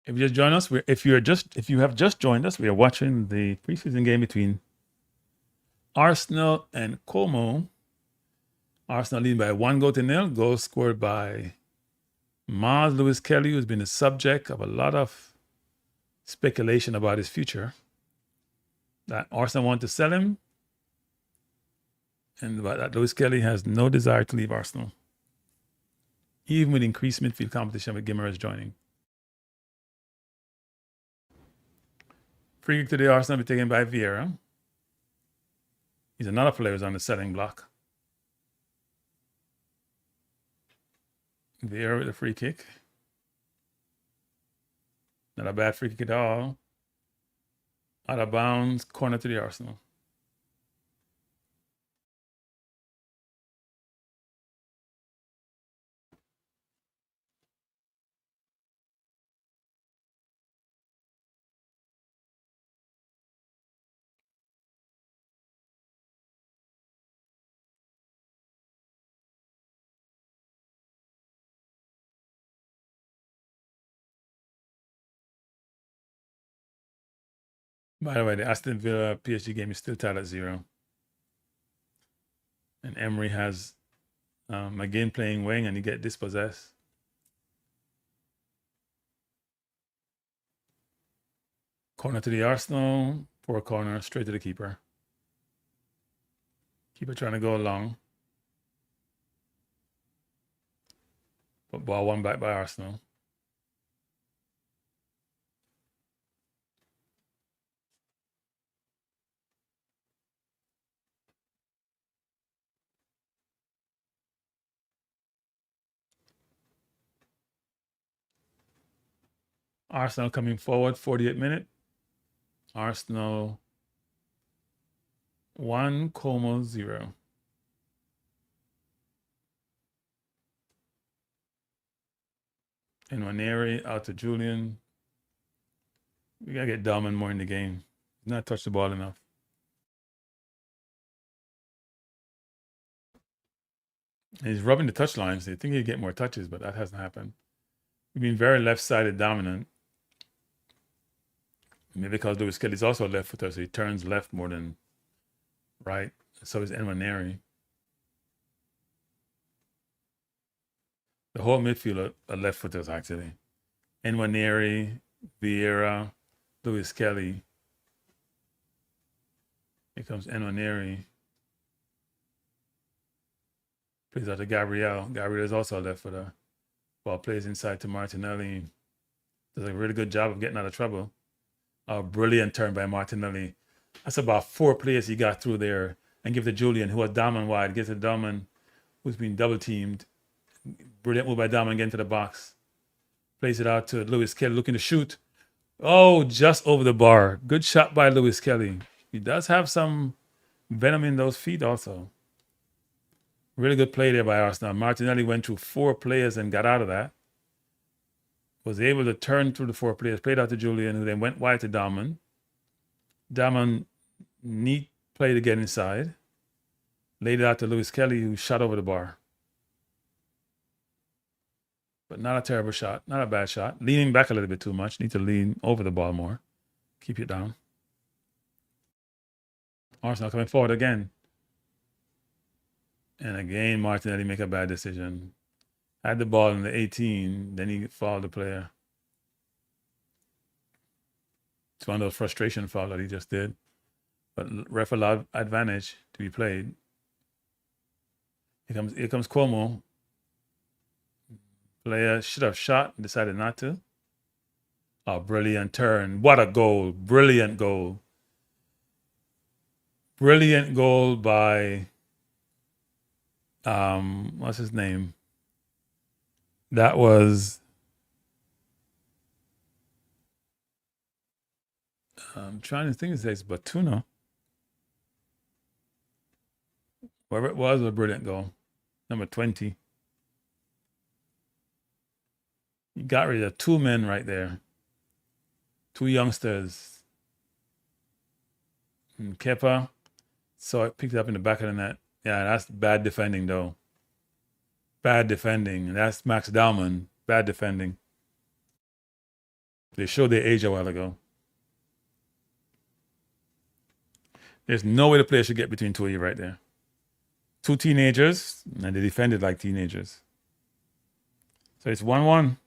If you just join us, if you have just joined us, we are watching the preseason game between Arsenal and Como. Arsenal leading by 1-0. Goal scored by Mars Lewis Kelly, who's been the subject of a lot of speculation about his future. That Arsenal want to sell him, and that Lewis Kelly has no desire to leave Arsenal, even with increased midfield competition with Guimaraes joining. Free kick to the Arsenal be taken by Vieira. He's another player who's on the setting block. Vieira with the free kick. Not a bad free kick at all. Out of bounds, corner to the Arsenal. By the way, the Aston Villa PSG game is still tied at 0. And Emery has McGinn playing wing and he get dispossessed. Corner to the Arsenal. Poor corner, straight to the keeper. Keeper trying to go along. But ball won back by Arsenal. Arsenal coming forward, 48th minute. Arsenal 1, Como 0. And Waneri out to Julian. We gotta get Dalman more in the game. He's not touched the ball enough. And he's rubbing the touch lines. So you think he'd get more touches, but that hasn't happened. We've been very left-sided dominant. Maybe because Lewis Kelly's also a left footer, so he turns left more than right. So is Nwaneri. The whole midfield are left footers actually. Nwaneri, Vieira, Lewis Kelly. Here comes Nwaneri. Plays out to Gabriel. Gabriel is also a left footer. Ball plays inside to Martinelli. Does a really good job of getting out of trouble. A brilliant turn by Martinelli. That's about 4 players he got through there. And give to Julian, who was Dalman wide. Gets to Dalman, who's been double teamed. Brilliant move by Dalman getting to the box. Plays it out to Lewis Kelly looking to shoot. Oh, just over the bar. Good shot by Lewis Kelly. He does have some venom in those feet also. Really good play there by Arsenal. Martinelli went through 4 players and got out of that. Was able to turn through the 4 players. Played out to Julian, who then went wide to Dalman. Dalman, neat play to get inside. Laid it out to Lewis Kelly, who shot over the bar. But not a terrible shot. Not a bad shot. Leaning back a little bit too much. Need to lean over the ball more. Keep it down. Arsenal coming forward again. And again, Martinelli make a bad decision. Had the ball in the 18, then he fouled the player. It's one of those frustration fouls that he just did. But ref allowed advantage to be played. Here comes Como. Player should have shot, decided not to. Oh, brilliant turn. What a goal. Brilliant goal. Brilliant goal by what's his name? That was I'm trying to think it's Batuna. Whoever it was a brilliant goal. Number 20. You got rid of 2 men right there. 2 youngsters. And Kepa saw it, picked it up in the back of the net. Yeah, that's bad defending though. Bad defending. That's Max Dalman. Bad defending. They showed their age a while ago. There's no way the player should get between 2 of you right there. 2 teenagers, and they defended like teenagers. So it's 1-1.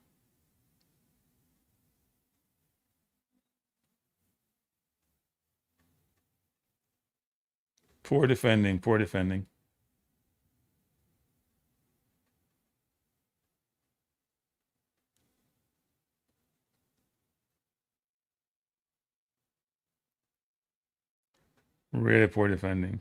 Poor defending, poor defending. Really poor defending.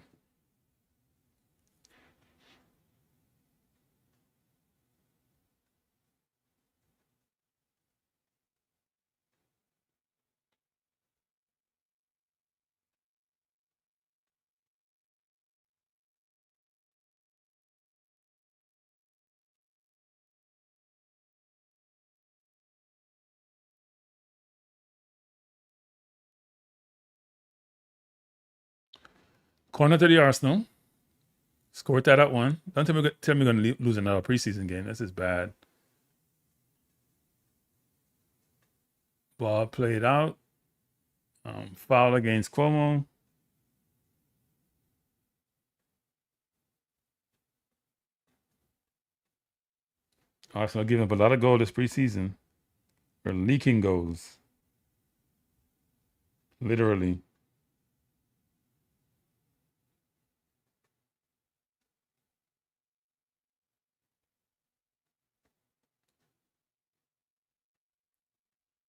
Corner to the Arsenal. Scored that at one. Don't tell me we're going to lose another preseason game. This is bad. Ball played out. Foul against Cuomo. Arsenal giving up a lot of goals this preseason. They're leaking goals. Literally.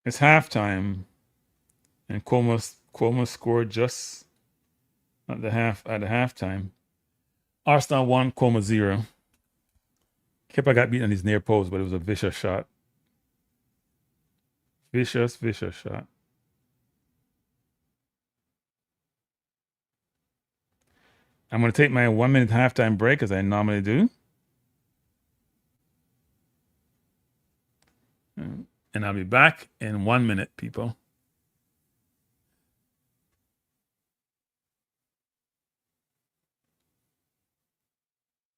It's halftime. And Cuomo scored just at the halftime. Arsenal 1, Cuomo 0. Kepa got beaten on his near post, but it was a vicious shot. Vicious shot. I'm going to take my 1 minute halftime break as I normally do. And I'll be back in 1 minute, people.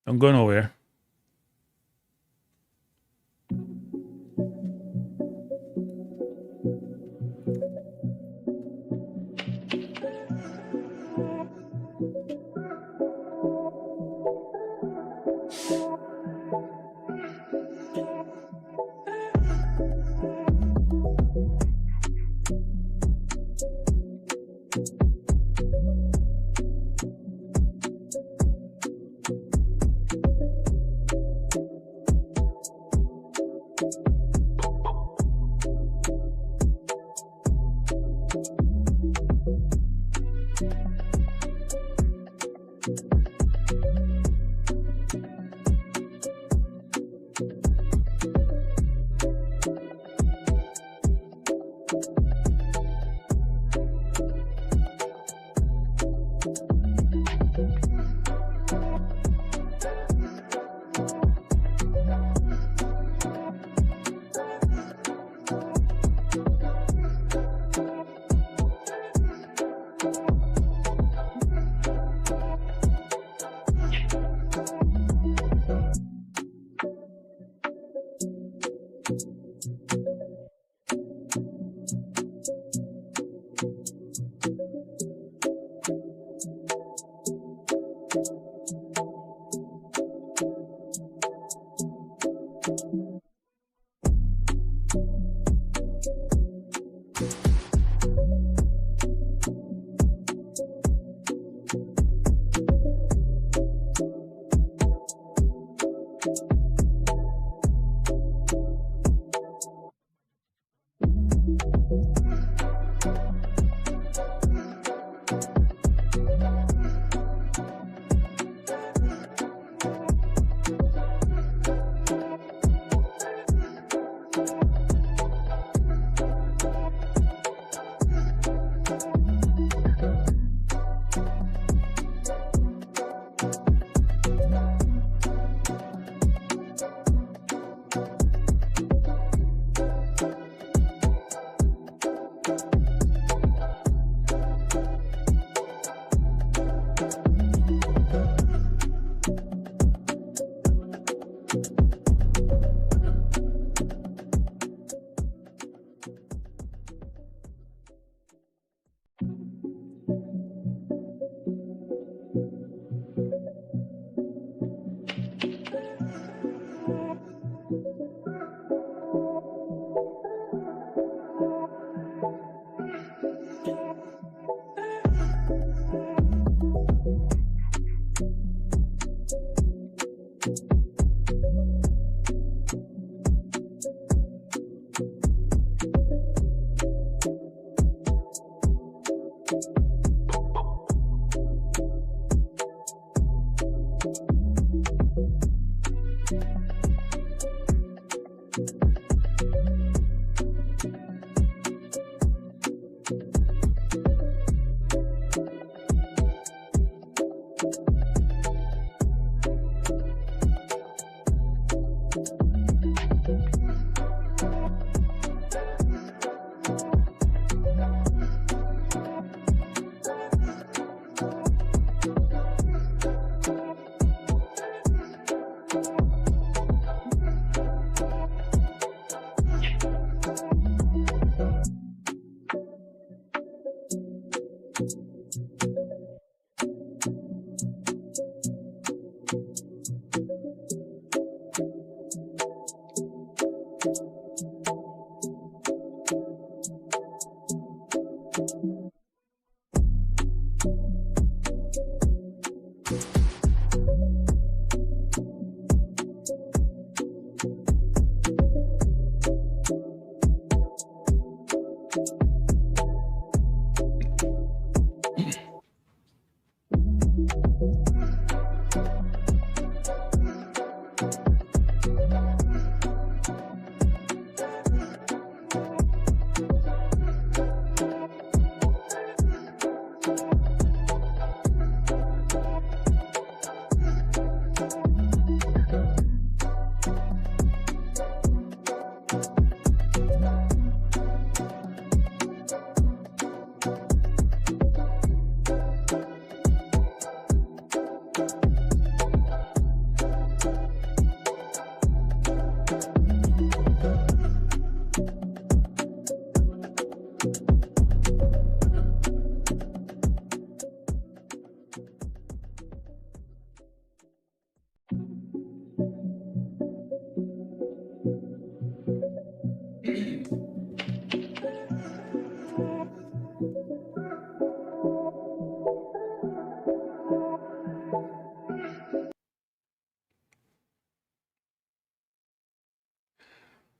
Don't go nowhere.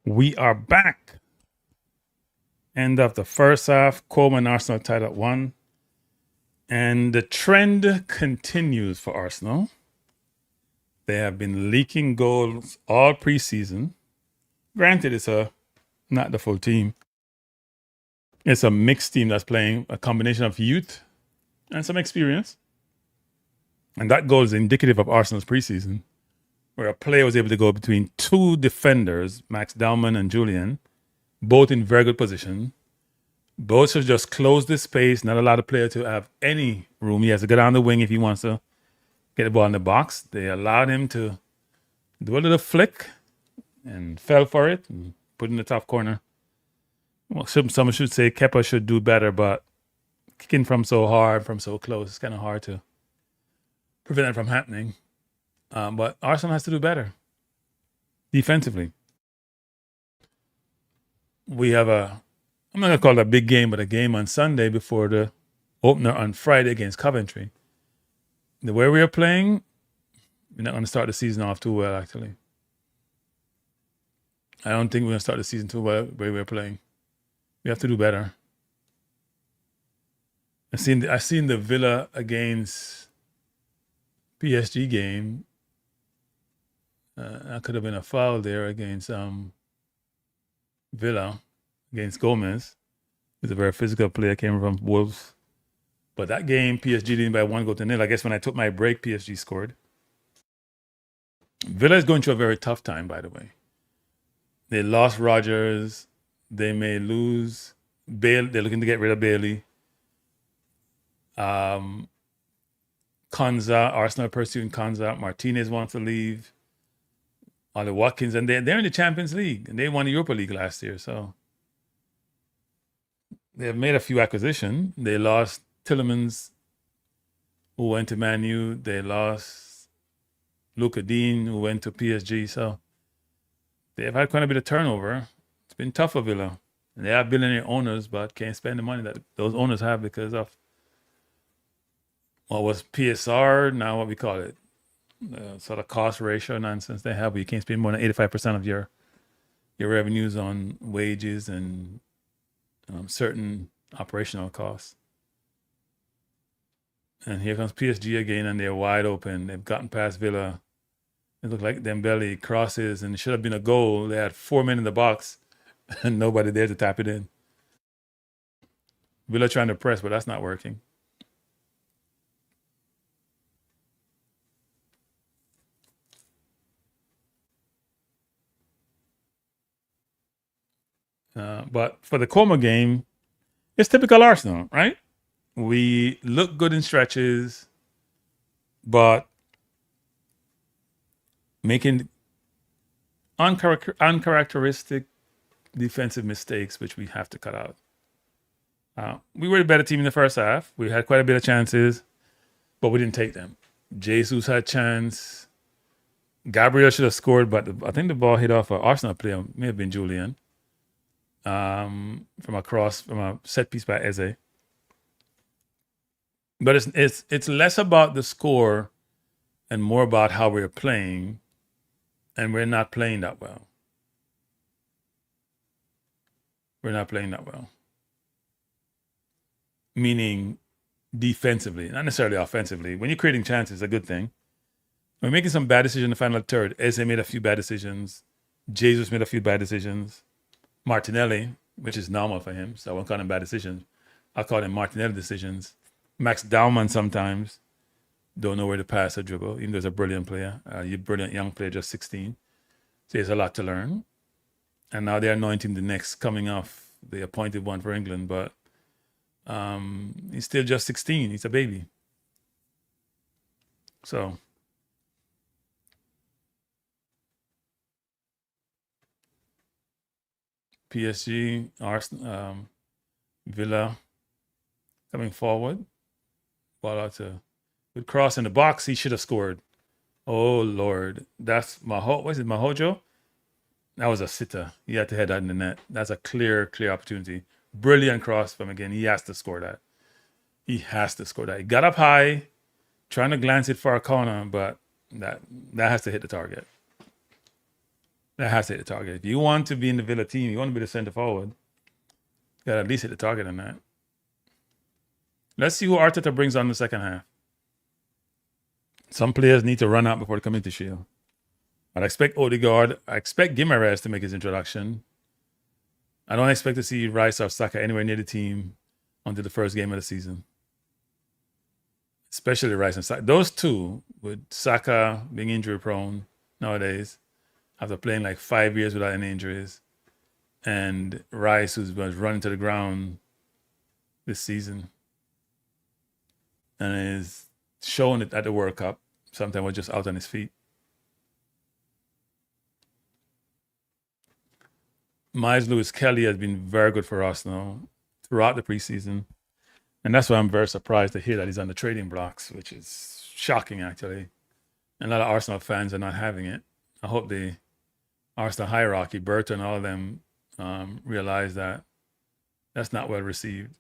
We are back. End of the first half. Coleman Arsenal tied at 1. And the trend continues for Arsenal. They have been leaking goals all preseason. Granted, it's not the full team. It's a mixed team that's playing a combination of youth and some experience. And that goal is indicative of Arsenal's preseason, where a player was able to go between two defenders, Max Dowman and Julian, both in very good position. Both should just close the space, not allow the player to have any room. He has to get on the wing if he wants to get the ball in the box. They allowed him to do a little flick and fell for it and put it in the top corner. Well, someone should say Kepa should do better, but kicking from so hard, from so close, it's kind of hard to prevent it from happening. But Arsenal has to do better defensively. We have I'm not going to call it a big game, but a game on Sunday before the opener on Friday against Coventry. The way we are playing, we're not going to start the season off too well, actually. I don't think we're going to start the season too well the way we're playing. We have to do better. I've seen the Villa against PSG game. That could have been a foul there against Villa, against Gomez. He's a very physical player, came from Wolves. But that game, PSG didn't by 1-0. I guess when I took my break, PSG scored. Villa is going through a very tough time, by the way. They lost Rodgers. They may lose Bale. They're looking to get rid of Bailey. Konza, Arsenal pursuing Konza. Martinez wants to leave. Ollie Watkins, and they're in the Champions League, and they won the Europa League last year. So they have made a few acquisitions. They lost Tillemans, who went to Man U. They lost Luka Dean, who went to PSG. So they've had quite a bit of turnover. It's been tough for Villa. And they have billionaire owners, but can't spend the money that those owners have because of what was PSR, now what we call it. Sort of cost ratio nonsense they have, where you can't spend more than 85% of your revenues on wages and certain operational costs. And here comes PSG again, and they're wide open. They've gotten past Villa. It looked like Dembele crosses, and it should have been a goal. They had 4 men in the box. and nobody there to tap it in. Villa trying to press, but that's not working. But for the Como game, it's typical Arsenal, right? We look good in stretches, but making uncharacteristic defensive mistakes, which we have to cut out. We were the better team in the first half. We had quite a bit of chances, but we didn't take them. Jesus had chance. Gabriel should have scored, but I think the ball hit off an Arsenal player. May have been Julian. From a set piece by Eze. But it's less about the score and more about how we're playing, and we're not playing that well. We're not playing that well. Meaning defensively, not necessarily offensively. When you're creating chances, it's a good thing. We're making some bad decisions in the final third. Eze made a few bad decisions. Jesus made a few bad decisions. Martinelli, which is normal for him, so I won't call him bad decisions. I'll call them Martinelli decisions. Max Daumann sometimes don't know where to pass or dribble, even though he's a brilliant player. You're a brilliant young player, just 16. So he has a lot to learn. And now they're anointing the next coming off, the appointed one for England, but he's still just 16. He's a baby. So PSG, Arsenal, Villa coming forward. Ball out to good cross in the box. He should have scored. Oh Lord, that's Mahojo? That was a sitter. He had to head that in the net. That's a clear opportunity. Brilliant cross from again. He has to score that. He has to score that. He got up high, trying to glance it for a corner, but that has to hit the target. That has to hit the target. If you want to be in the Villa team, you want to be the center forward, you got to at least hit the target on that. Let's see who Arteta brings on the second half. Some players need to run out before they come into Shield. I expect Odegaard. I expect Guimaraes to make his introduction. I don't expect to see Rice or Saka anywhere near the team until the first game of the season. Especially Rice and Saka. Those two, with Saka being injury prone nowadays, after playing like 5 years without any injuries, and Rice, who's been running to the ground this season and is showing it at the World Cup. Sometimes we're just out on his feet. Miles Lewis-Kelly has been very good for Arsenal throughout the preseason. And that's why I'm very surprised to hear that he's on the trading blocks, which is shocking, actually. And a lot of Arsenal fans are not having it. I hope the Arsenal hierarchy, Burton, all of them, realize that that's not well received.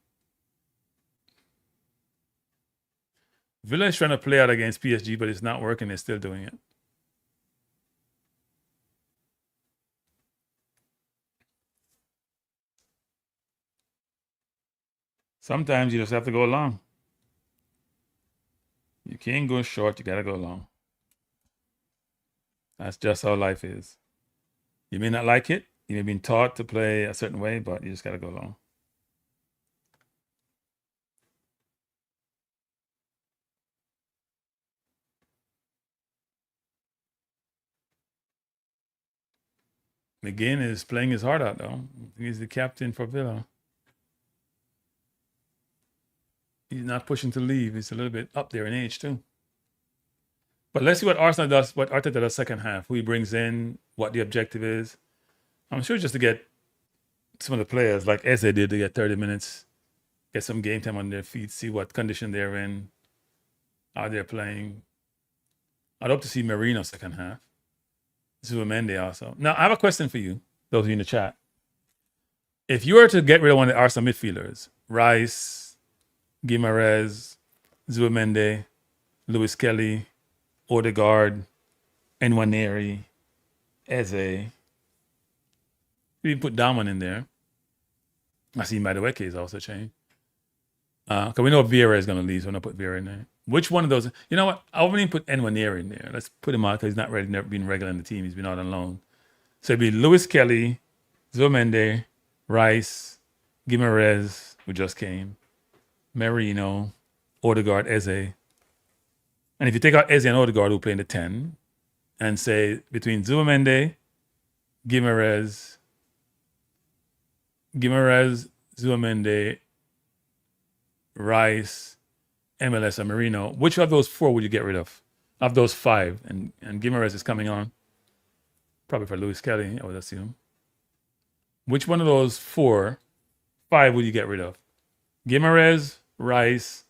Villa is trying to play out against PSG, but it's not working. They're still doing it. Sometimes you just have to go long. You can't go short. You got to go long. That's just how life is. You may not like it. You may have been taught to play a certain way, but you just got to go long. McGinn is playing his heart out, though. He's the captain for Villa. He's not pushing to leave. He's a little bit up there in age, too. But let's see what Arsenal does, what Arteta does second half. Who he brings in, what the objective is. I'm sure just to get some of the players, like Eze did, to get 30 minutes, get some game time on their feet, see what condition they're in, how they're playing. I'd hope to see Merino second half. Zubimendi also. Now, I have a question for you, those of you in the chat. If you were to get rid of one of the Arsenal midfielders, Rice, Guimaraes, Zubimendi, Lewis Kelly, Odegaard, Nwaneri, Eze, you put Daman in there. I see Madueke is also changed. Because we know Vieira is going to leave, so we're going to put Vieira in there. Which one of those? You know what? I wouldn't even put Nwaneri in there. Let's put him out because he's not ready, never been regular in the team. He's been out on loan. So it'd be Lewis Kelly, Zuomende, Rice, Gimerez, who just came, Merino, Odegaard, Eze. And if you take out Eze and Odegaard, who play in the 10, and say between Zuomende, Gimerez, Zuomende, Rice, MLS, and Merino, which of those 4 would you get rid of? Of those 5, and Gimerez is coming on, probably for Lewis Kelly, I would assume. Which one of those 5 would you get rid of? Gimerez, Rice,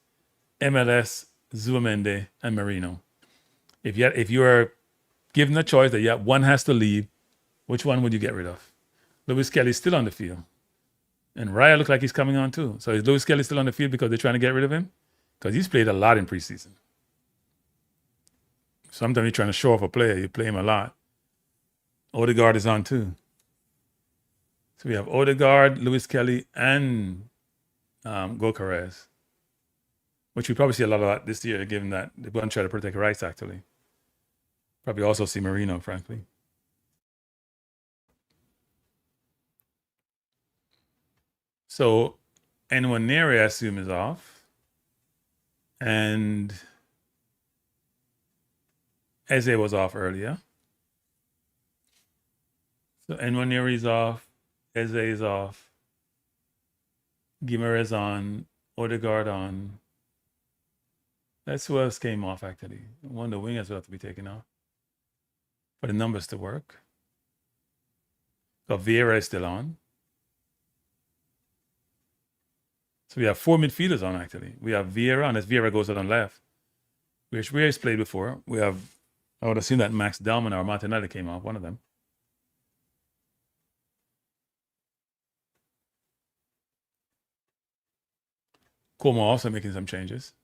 MLS, Zuomende, and Merino. If you are given a choice that one has to leave, which one would you get rid of? Lewis Kelly's still on the field. And Raya looks like he's coming on too. So is Lewis Kelly still on the field because they're trying to get rid of him? Because he's played a lot in preseason. Sometimes you're trying to show off a player. You play him a lot. Odegaard is on too. So we have Odegaard, Lewis Kelly, and Gokares, which we probably see a lot of that this year, given that they're going to try to protect Rice, actually. Probably also see Merino, frankly. So Nwaneri, I assume, is off. And Eze was off earlier. So Nwaneri is off. Eze is off. Gimerez on. Odegaard on. That's who else came off, actually. One of the wingers will have to be taken off for the numbers to work. So Vieira is still on. So we have 4 midfielders on, actually. We have Vieira, unless Vieira goes out on left, which Vieira's played before. We have, I would assume that Max Dalman or Martinelli came off, one of them. Como also making some changes.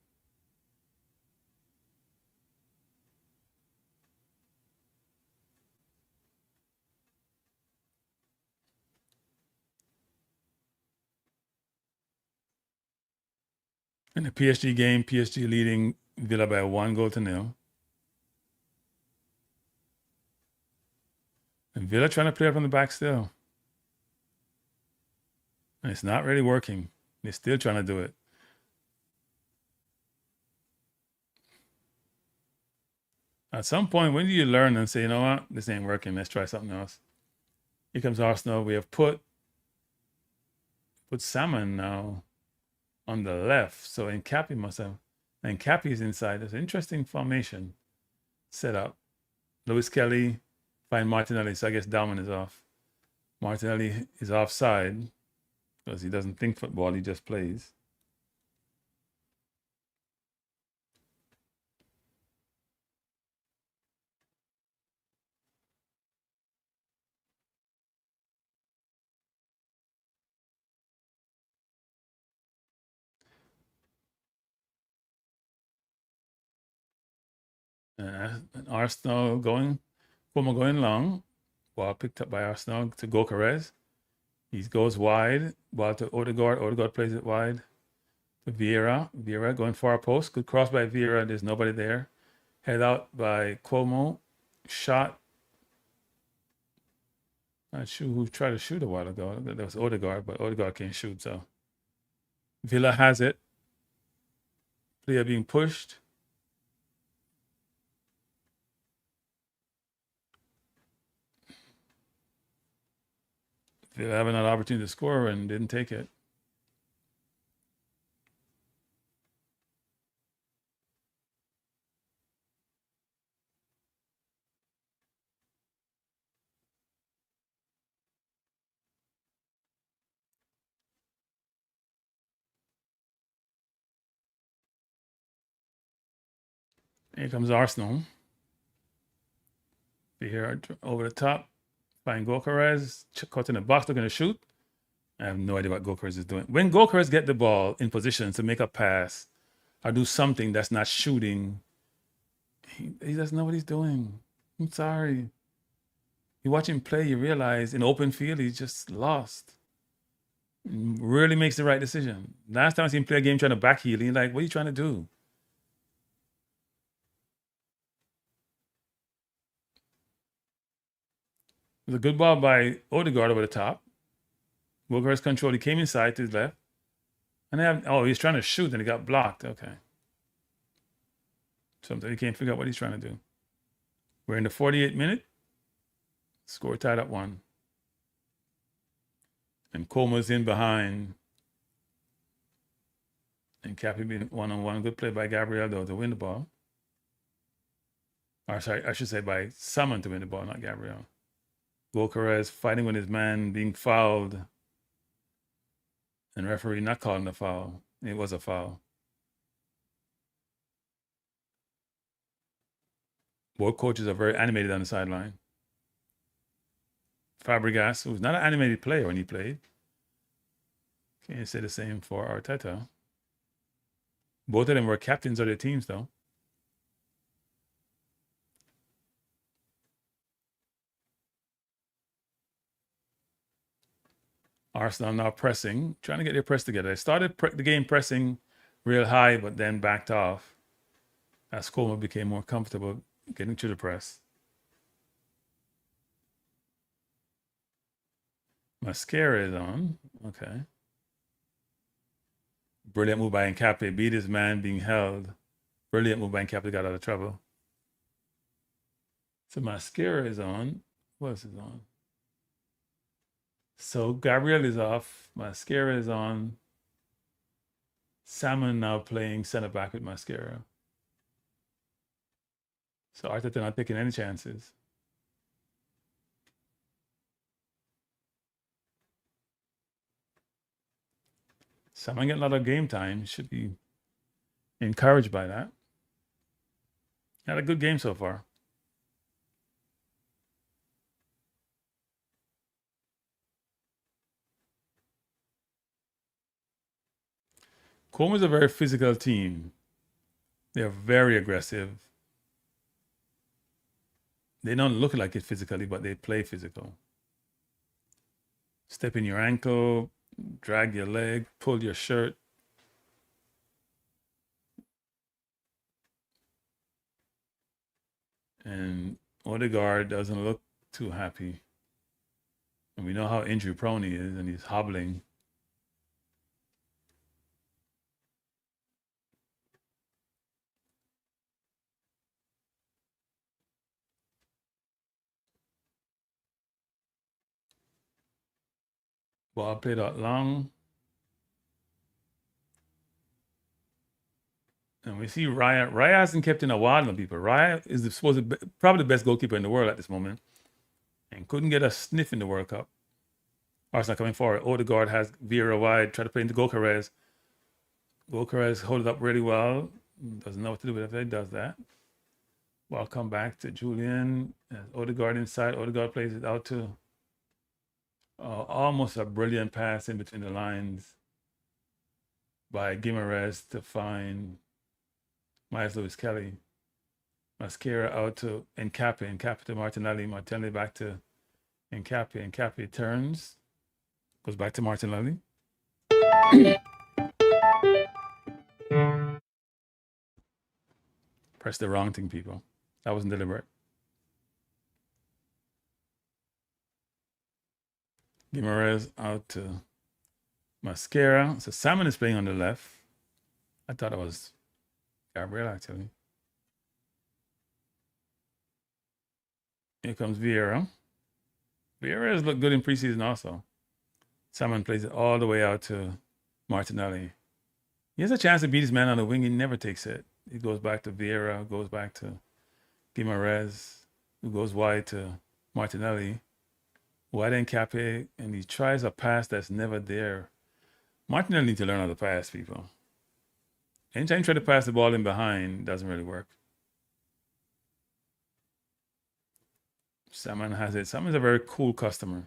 In the PSG game, PSG leading Villa by 1-0. And Villa trying to play up from the back still. And it's not really working. They're still trying to do it. At some point, when do you learn and say, you know what, this ain't working, let's try something else? Here comes Arsenal. We have put Salmon now on the left. So Nkapi must have, Nkapi is inside. There's an interesting formation set up. Lewis Kelly, find Martinelli. So I guess Dalman is off. Martinelli is offside because he doesn't think football, he just plays. And Arsenal going long. Ball picked up by Arsenal to Gokares. He goes wide. Ball to Odegaard. Odegaard plays it wide to Vieira. Vieira going far post. Good cross by Vieira. There's nobody there. Head out by Cuomo. Shot. Not sure who tried to shoot a while ago. That was Odegaard, but Odegaard can't shoot. So Villa has it. Player being pushed. Villa having an opportunity to score and didn't take it. Here comes Arsenal. Be here over the top. Find Gokares. Cut in the box, looking to shoot. I have no idea what Gokares is doing. When Gokares get the ball in position to make a pass or do something that's not shooting, he doesn't know what he's doing. I'm sorry. You watch him play, you realize in open field, he's just lost. Really makes the right decision. Last time I seen him play a game trying to backheel, he's like, what are you trying to do? It was a good ball by Odegaard over the top. Wilker's control. He came inside to his left. And he's trying to shoot and he got blocked. Okay. Sometimes you can't figure out what he's trying to do. We're in the 48th minute. Score tied at 1. And Coleman's in behind. And Cappy being one-on-one. Good play by Gabriel, though, to win the ball. Or sorry, I should say by Salmon to win the ball, not Gabriel. Wilkerez fighting with his man, being fouled. And referee not calling the foul. It was a foul. Both coaches are very animated on the sideline. Fabregas, who's not an animated player when he played. Can't say the same for Arteta. Both of them were captains of their teams, though. Arsenal now pressing, trying to get their press together. They started the game pressing real high, but then backed off as Coleman became more comfortable getting to the press. Mascara is on. Okay. Brilliant move by Nkape. Beat his man being held. Brilliant move by Nkape. Got out of trouble. So Mascara is on. What else is on? So Gabriel is off. Mascara is on. Salmon now playing center back with Mascara. So Arteta not taking any chances. Salmon getting a lot of game time. Should be encouraged by that. Had a good game so far. Coleman's a very physical team. They're very aggressive. They don't look like it physically, but they play physical. Step in your ankle, drag your leg, pull your shirt. And Odegaard doesn't look too happy. And we know how injury prone he is, and he's hobbling. Ball played out long. And we see Raya. Raya hasn't kept in a while on people. Raya is supposed to be probably the best goalkeeper in the world at this moment. And couldn't get a sniff in the World Cup. Arsenal coming forward. Odegaard has Vieira wide. Try to play into Gokares. Gokares hold it up really well. Doesn't know what to do with it. He does that. Ball come back to Julian. Odegaard inside. Odegaard plays it out to almost a brilliant pass in between the lines by Guimaraes to find Miles Lewis Kelly. Mascara out to Nkape. Nkape to Martinelli. Martinelli back to Nkape. Nkape turns. Goes back to Martinelli. Press the wrong thing, people. That wasn't deliberate. Guimaraes out to Mascara. So Salmon is playing on the left. I thought it was Gabriel, actually. Here comes Vieira. Vieira has looked good in preseason also. Salmon plays it all the way out to Martinelli. He has a chance to beat his man on the wing. He never takes it. He goes back to Vieira, goes back to Guimaraes, who goes wide to Martinelli. Wide Nkape, and he tries a pass that's never there. Martinelli needs to learn how to pass, people. Anytime you try to pass the ball in behind, it doesn't really work. Salmon has it. Salmon's a very cool customer.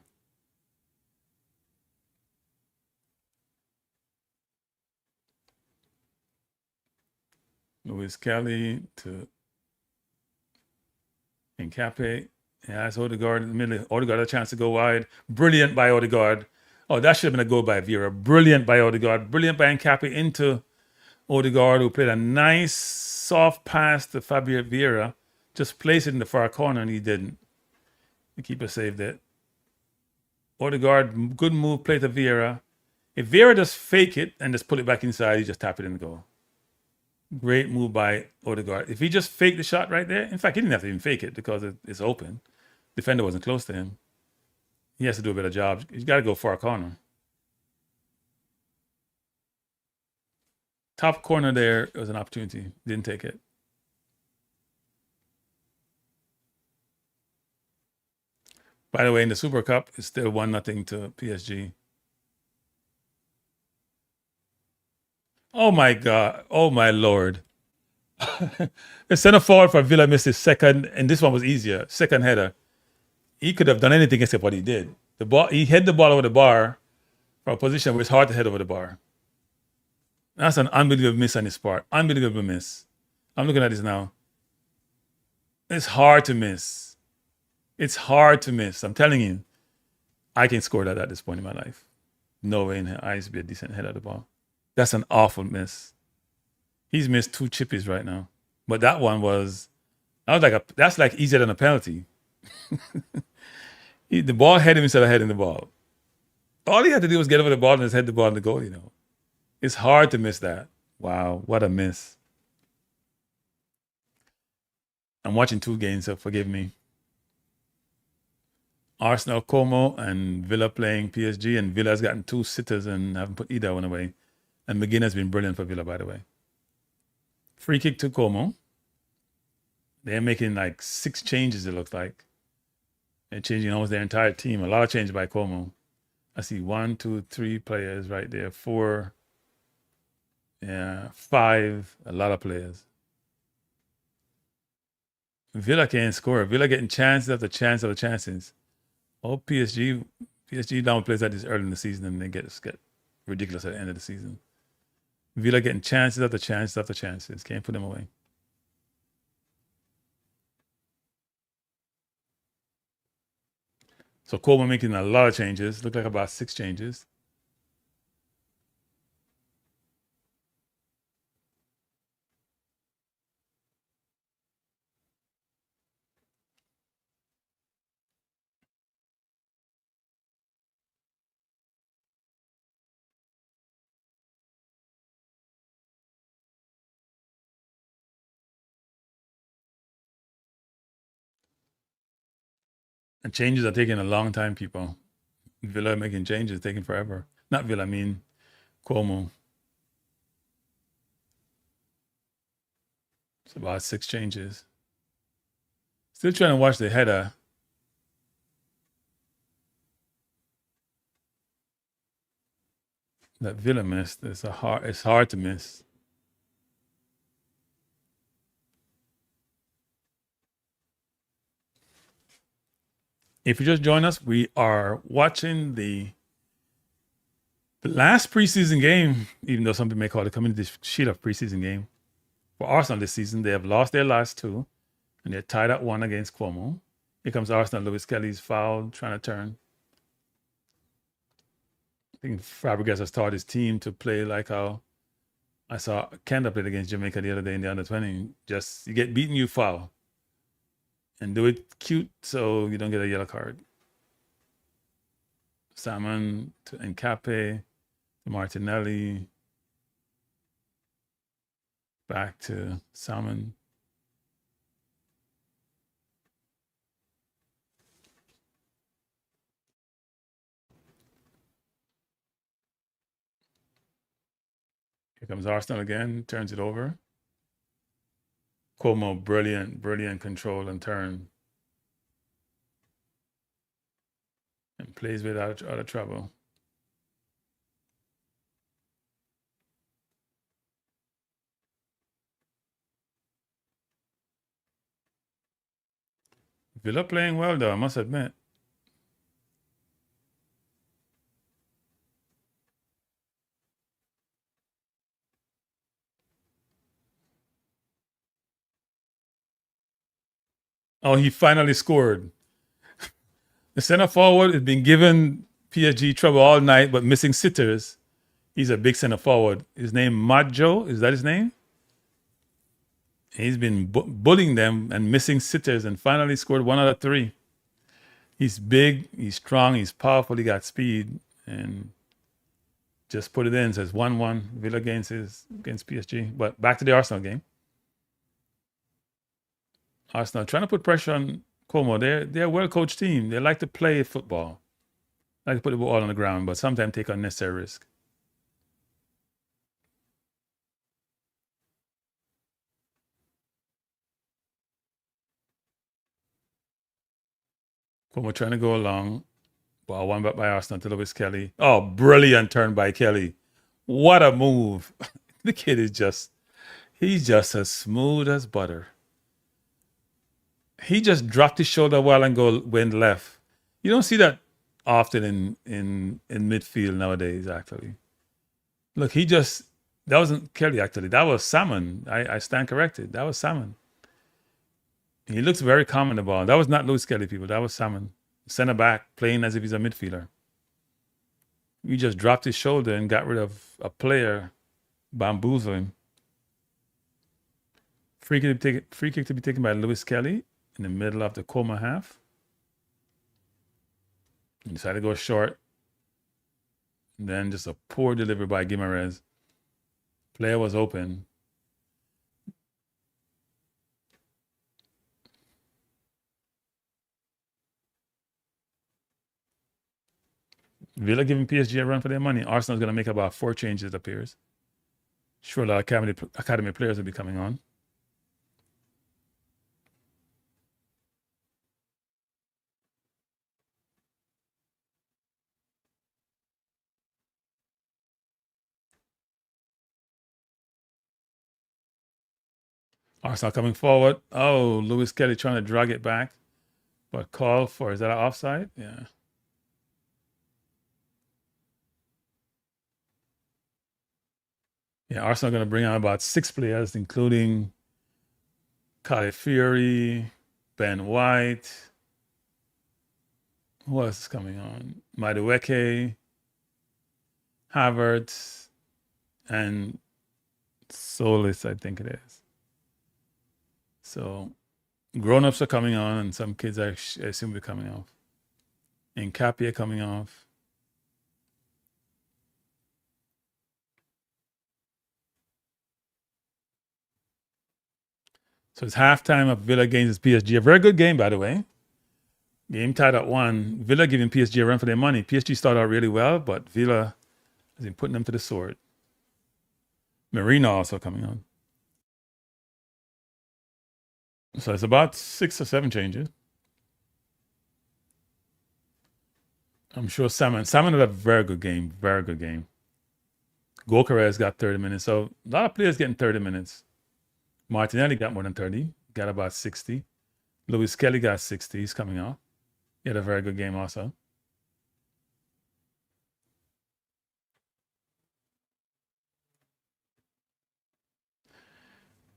Lewis Kelly to Nkape. Has Odegaard in the middle. Odegaard had a chance to go wide. Brilliant by Odegaard. Oh, that should have been a goal by Vieira. Brilliant by Odegaard. Brilliant by Nkape into Odegaard, who played a nice soft pass to Fabio Vieira. Just placed it in the far corner, and he didn't. The keeper saved it. Odegaard, good move, play to Vieira. If Vieira just fake it and just put it back inside, he just tap it in the goal. Great move by Odegaard. If he just faked the shot right there, in fact, he didn't have to even fake it because it's open. Defender wasn't close to him. He has to do a better job. He's got to go far corner. Top corner there was an opportunity. Didn't take it. By the way, in the Super Cup, it's still 1-0 to PSG. Oh my God. Oh my Lord. The center forward for Villa missed his second, and this one was easier. Second header. He could have done anything except what he did. The ball, he hit the ball over the bar from a position where it's hard to head over the bar. That's an unbelievable miss on his part. Unbelievable miss. I'm looking at this now. It's hard to miss. It's hard to miss. I'm telling you, I can score that at this point in my life. No way in hell. I used to be a decent header of the ball. That's an awful miss. He's missed 2 chippies right now. But that one was, that's like easier than a penalty. The ball hit him instead of heading the ball. All he had to do was get over the ball and just head the ball in the goal, you know. It's hard to miss that. Wow, what a miss. I'm watching 2 games, so forgive me. Arsenal, Como, and Villa playing PSG, and Villa has gotten 2 sitters and haven't put either one away. And McGinn has been brilliant for Villa, by the way. Free kick to Como. They're making like 6 changes, it looks like. They're changing almost their entire team. A lot of changes by Como. I see 1, 2, 3 players right there. 4. Yeah, 5. A lot of players. Villa can't score. Villa getting chances after chance after chances. Oh, PSG downplays that this early in the season and they get ridiculous at the end of the season. Villa getting chances after chances after chances. Can't put them away. So Coleman making a lot of changes. Look like about 6 changes. And changes are taking a long time, people. Villa making changes, taking forever. Not Villa, I mean Cuomo. It's about 6 changes. Still trying to watch the header. That Villa missed. It's hard to miss. If you just join us, we are watching the last preseason game, even though some people may call it community sheet of preseason game. For Arsenal this season, they have lost their last 2, and they're tied at 1 against Cuomo. Here comes Arsenal. Lewis Kelly's foul, trying to turn. I think Fabregas has taught his team to play like how I saw Canada played against Jamaica the other day in the under-20. Just, you get beaten, you foul. And do it cute so you don't get a yellow card. Salmon to Nkape, to Martinelli. Back to Salmon. Here comes Arsenal again, turns it over. Como, brilliant control and turn. And plays without out of trouble. Villa playing well though, I must admit. Oh, he finally scored. The center forward has been giving PSG trouble all night, but missing sitters. He's a big center forward. His name Maggio, is that his name? He's been bullying them and missing sitters and finally scored 1 out of 3. He's big, he's strong, he's powerful, he got speed, and just put it in. Says 1-1 Villa against PSG. But back to the Arsenal game. Arsenal trying to put pressure on Como. They're a well-coached team. They like to play football. Like to put the ball on the ground, but sometimes take unnecessary risk. Como trying to go along. Ball one back by Arsenal to Lewis Kelly. Oh, brilliant turn by Kelly. What a move. The kid is he's just as smooth as butter. He just dropped his shoulder while and went left. You don't see that often in midfield nowadays, actually. Look, that wasn't Kelly, actually. That was Salmon. I stand corrected. That was Salmon. He looks very calm on the ball. That was not Lewis Kelly, people. That was Salmon. Center back, playing as if he's a midfielder. He just dropped his shoulder and got rid of a player bamboozling. Free kick to be taken by Lewis Kelly in the middle of the Como half. He decided to go short. And then just a poor delivery by Guimaraes. Player was open. Villa giving PSG a run for their money. Arsenal's going to make about 4 changes, it appears. Sure, a lot of academy players will be coming on. Arsenal coming forward. Oh, Lewis Kelly trying to drag it back. But call for, is that an offside? Yeah. Yeah, Arsenal going to bring on about 6 players, including Calafiori, Ben White. Who else is coming on? Madueke, Havertz, and Solis, I think it is. So grown-ups are coming on, and some kids I assume will be coming off. And Capia coming off. So it's halftime of Villa against PSG. A very good game, by the way. Game tied at 1. Villa giving PSG a run for their money. PSG started out really well, but Villa has been putting them to the sword. Marino also coming on. So it's about 6 or 7 changes. I'm sure Salmon had a very good game. Very good game. Gokares got 30 minutes. So a lot of players getting 30 minutes. Martinelli got more than 30. Got about 60. Lewis Kelly got 60. He's coming off. He had a very good game also.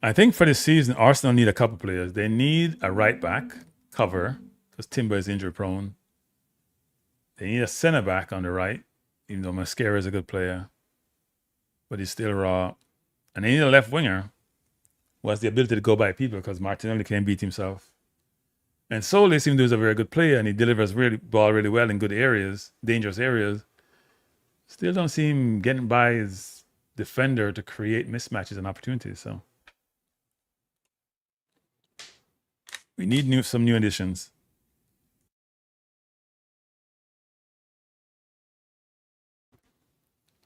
I think for this season, Arsenal need a couple players. They need a right back cover because Timber is injury prone. They need a center back on the right, even though Mascara is a good player, but he's still raw. And they need a left winger who has the ability to go by people because Martinelli can't beat himself. And Solis, even though he's a very good player and he delivers ball really well in good areas, dangerous areas, still don't see him getting by his defender to create mismatches and opportunities. So we need some new additions.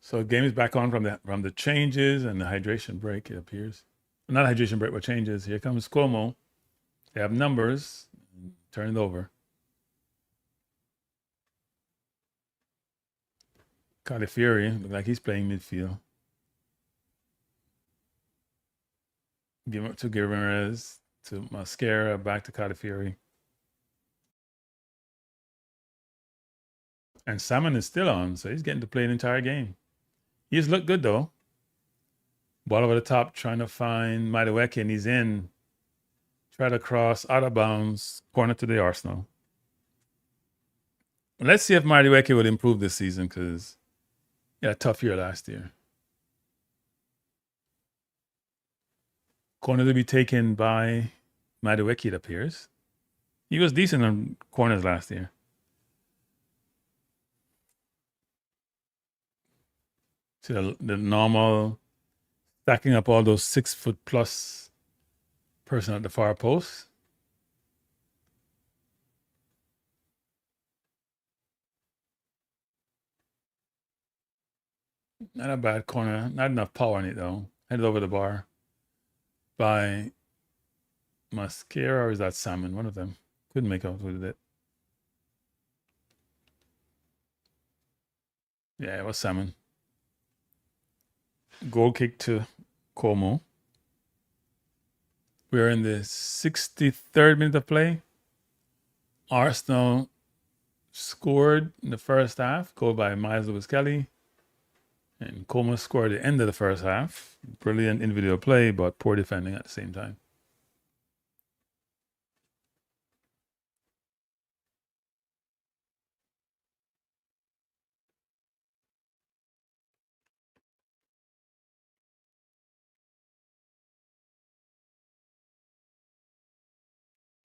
So game is back on from the changes and the hydration break, it appears. Not hydration break, but changes. Here comes Como. They have numbers. Turn it over. Calafiori, look like he's playing midfield. Give it to Guimaraes, to Mascara, back to Calafiori. And Salmon is still on, so he's getting to play an entire game. He's looked good, though. Ball over the top, trying to find Madueke, and he's in. Try to cross, out of bounds, corner to the Arsenal. Let's see if Madueke will improve this season, because he had a tough year last year. Corner to be taken by Madueke, it appears. He was decent on corners last year. See the normal stacking up all those 6 foot plus person at the far post. Not a bad corner. Not enough power in it though. Headed over the bar by Mascara, or is that Salmon? One of them. Couldn't make out with it. Yeah, it was Salmon. Goal kick to Como. We're in the 63rd minute of play. Arsenal scored in the first half, goal by Miles Lewis Kelly. And Como scored at the end of the first half. Brilliant individual play, but poor defending at the same time.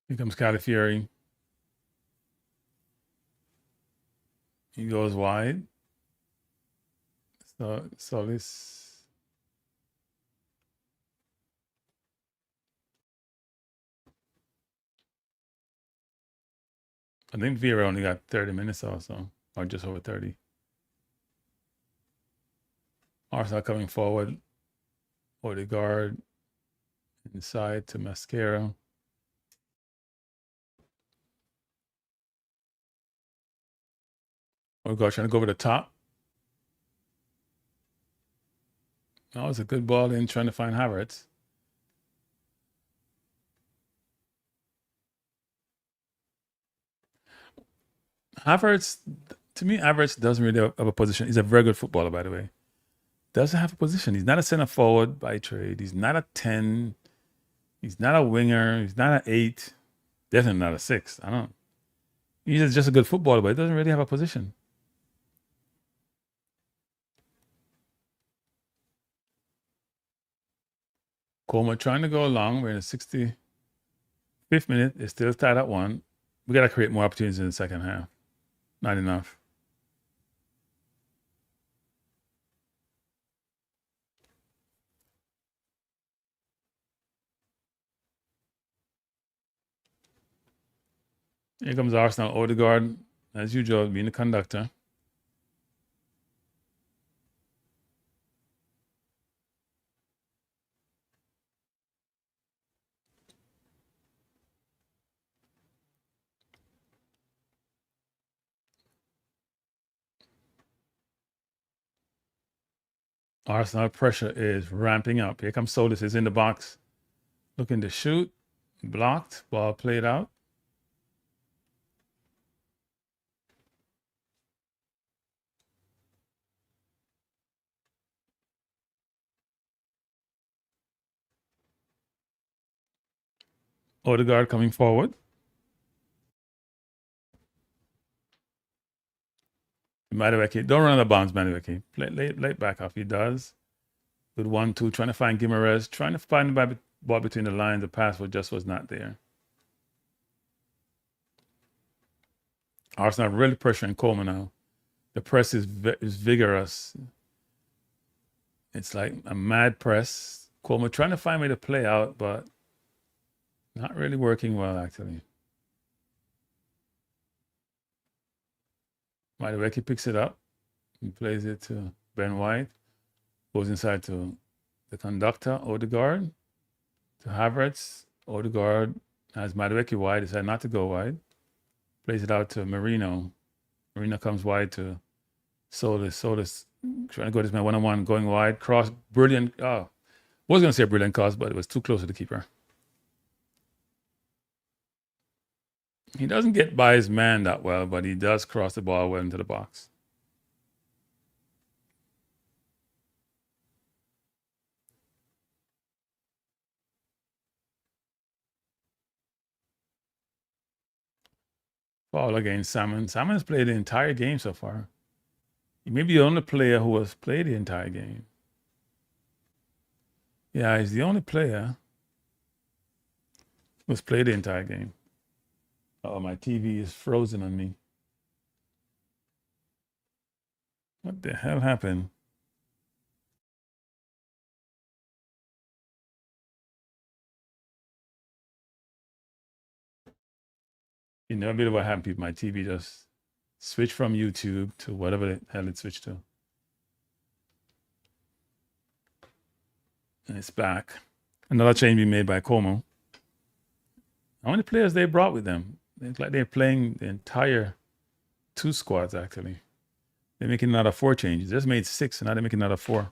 Here comes Calafiori. He goes wide. So this. I think Vieira only got 30 minutes or so, or just over 30. Arsenal coming forward. Odegaard inside to Mascara. Odegaard trying to go over the top. That was a good ball in trying to find Havertz. Havertz, to me, Havertz doesn't really have a position. He's a very good footballer, by the way. Doesn't have a position. He's not a center forward by trade. He's not a 10. He's not a winger. He's not an 8. Definitely not a 6. I don't. He's just a good footballer, but he doesn't really have a position. Como trying to go along. We're in the 65th minute. It's still tied at 1. We got to create more opportunities in the second half. Not enough. Here comes Arsenal. Odegaard, as usual, being the conductor. Arsenal pressure is ramping up. Here comes Solis, is in the box. Looking to shoot. Blocked. Ball played out. Odegaard coming forward. Madueke, don't run out of bounds, Madueke. Late back off. He does. With 1-2, trying to find Guimaraes, trying to find the ball between the lines. The pass was not there. Arsenal really pressuring Coleman now. The press is vigorous. It's like a mad press. Coleman trying to find a way to play out, but not really working well, actually. Madueke picks it up and plays it to Ben White. Goes inside to the conductor, Odegaard. To Havertz. Odegaard has Madueke wide. Decided not to go wide. Plays it out to Marino. Marino comes wide to Solis. Solis trying to go this man one-on-one, going wide. Cross, brilliant. Oh, was going to say a brilliant cross, but it was too close to the keeper. He doesn't get by his man that well, but he does cross the ball well into the box. Foul against Salmon. Salmon's played the entire game so far. He may be the only player who has played the entire game. Yeah, he's the only player who's played the entire game. Oh, my TV is frozen on me. What the hell happened? You know a bit of what happened, people. My TV just switched from YouTube to whatever the hell it switched to. And it's back. Another change being made by Como. How many players they brought with them? It's like they're playing the entire 2 squads, actually. They're making another 4 changes. They just made 6, and now they're making another 4.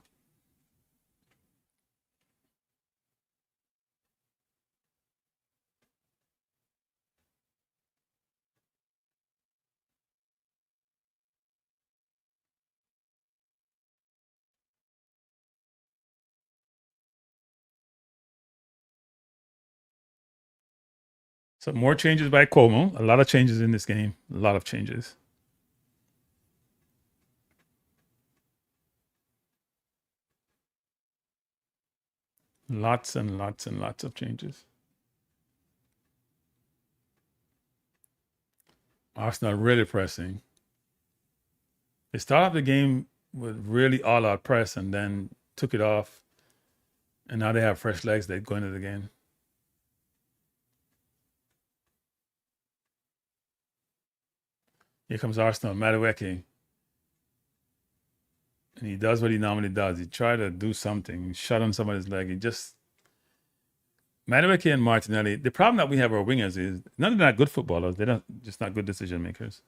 So more changes by Como. A lot of changes in this game. A lot of changes. Lots and lots and lots of changes. Arsenal really pressing. They started off the game with really all-out press and then took it off. And now they have fresh legs. They're going at it again. Here comes Arsenal, Madueke. And he does what he normally does. He tried to do something. He shot on somebody's leg. He just... Madueke and Martinelli, the problem that we have with our wingers is none of them are good footballers. They're just not good decision makers.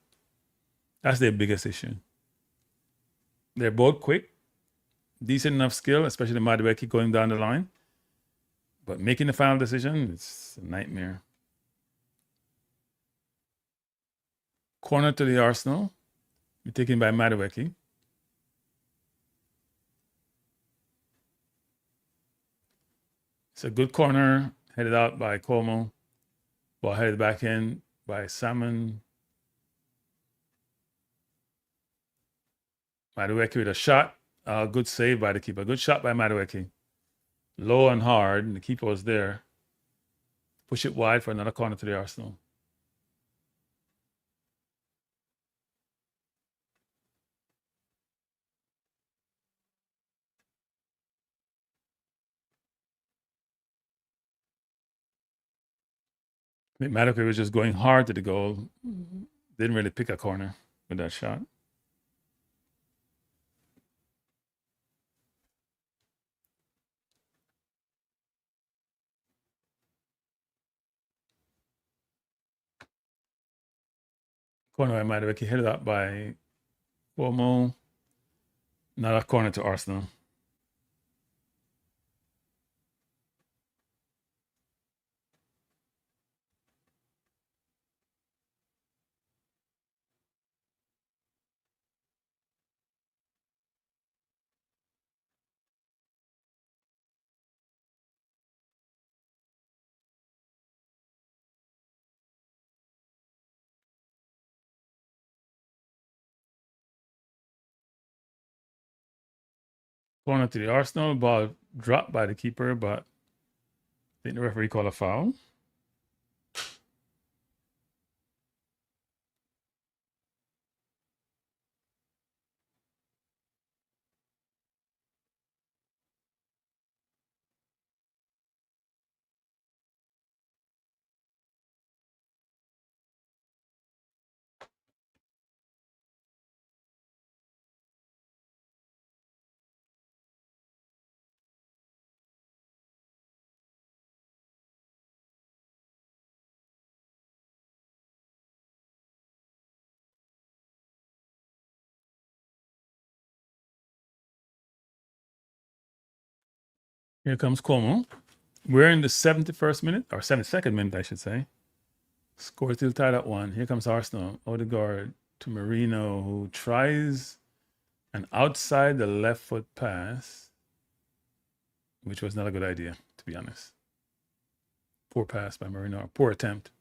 That's their biggest issue. They're both quick, decent enough skill, especially Madueke going down the line. But making the final decision, it's a nightmare. Corner to the Arsenal. Be taken by Madueke. It's a good corner, headed out by Como. Ball headed back in by Salmon. Madueke with a shot. Good save by the keeper. Good shot by Madueke. Low and hard, and the keeper was there. Push it wide for another corner to the Arsenal. I think Madueke was just going hard to the goal. Didn't really pick a corner with that shot. Corner by Madueke, headed up by Como. Another corner to Arsenal. Corner to the Arsenal. Ball dropped by the keeper, but I think the referee called a foul. Here comes Como. We're in the 71st minute, or 72nd minute, I should say. Score still tied at 1. Here comes Arsenal. Odegaard to Marino, who tries an outside the left foot pass, which was not a good idea, to be honest. Poor pass by Marino, poor attempt.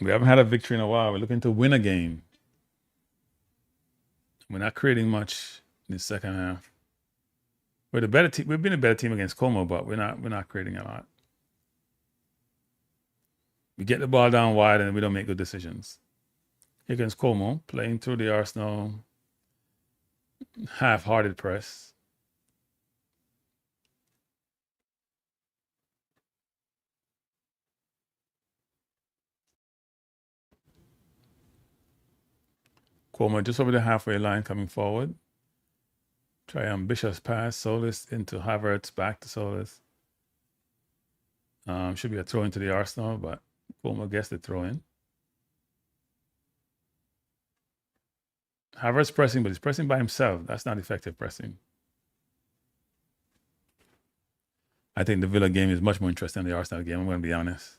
We haven't had a victory in a while. We're looking to win a game. We're not creating much in the second half. We're the better team. We've been a better team against Como, but we're not creating a lot. We get the ball down wide and we don't make good decisions. Here comes Como playing through the Arsenal half-hearted press. Cuomo just over the halfway line coming forward. Try ambitious pass. Solis into Havertz, back to Solis. Should be a throw into the Arsenal, but Cuomo gets the throw in. Havertz pressing, but he's pressing by himself. That's not effective pressing. I think the Villa game is much more interesting than the Arsenal game. I'm going to be honest.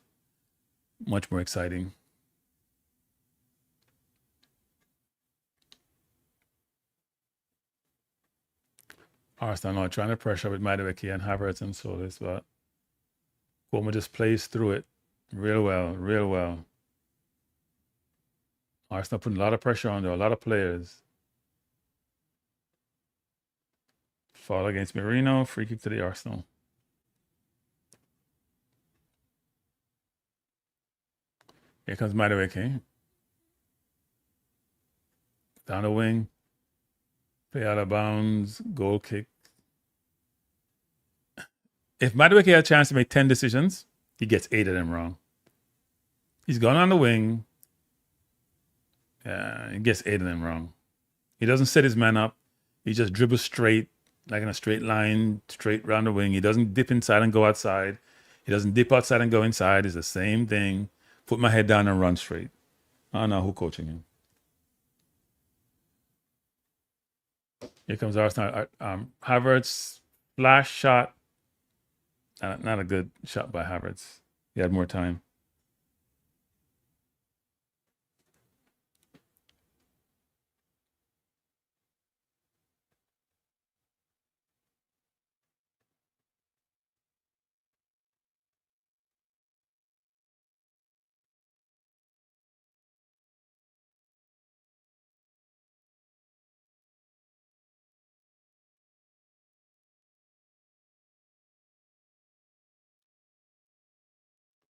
Much more exciting. Arsenal now trying to pressure with Madueke and Havertz and Solis, but Cuomo just plays through it real well, real well. Arsenal putting a lot of pressure on there, a lot of players. Foul against Merino, free kick to the Arsenal. Here comes Madueke. Down the wing. Play out of bounds, goal kick. If Madueke had a chance to make 10 decisions, he gets 8 of them wrong. He's gone on the wing. He gets 8 of them wrong. He doesn't set his man up. He just dribbles straight, like in a straight line, straight round the wing. He doesn't dip inside and go outside. He doesn't dip outside and go inside. It's the same thing. Put my head down and run straight. I don't know who's coaching him. Here comes Arsenal. Havertz, flash shot. Not a good shot by Havertz. He had more time.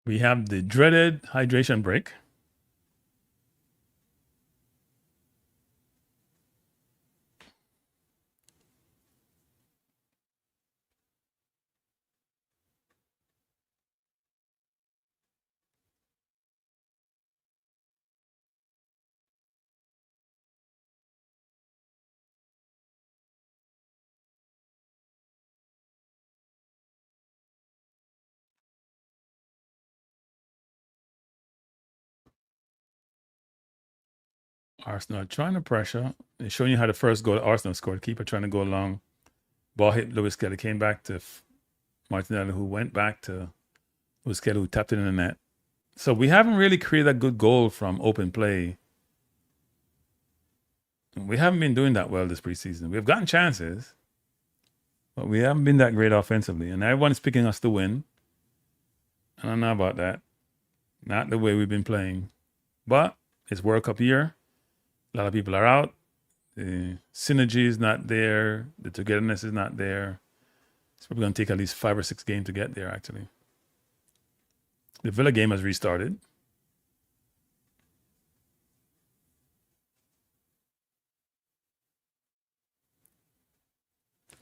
We have the dreaded hydration break. Arsenal trying to pressure. They're showing you how the first goal Arsenal scored. Keeper trying to go along. Ball hit Lewis Kelly. Came back to Martinelli, who went back to Lewis Kelly, who tapped it in the net. So we haven't really created a good goal from open play. We haven't been doing that well this preseason. We've gotten chances, but we haven't been that great offensively. And everyone's picking us to win. I don't know about that. Not the way we've been playing. But it's World Cup year. A lot of people are out. The synergy is not there. The togetherness is not there. It's probably going to take at least 5 or 6 games to get there, actually. The Villa game has restarted.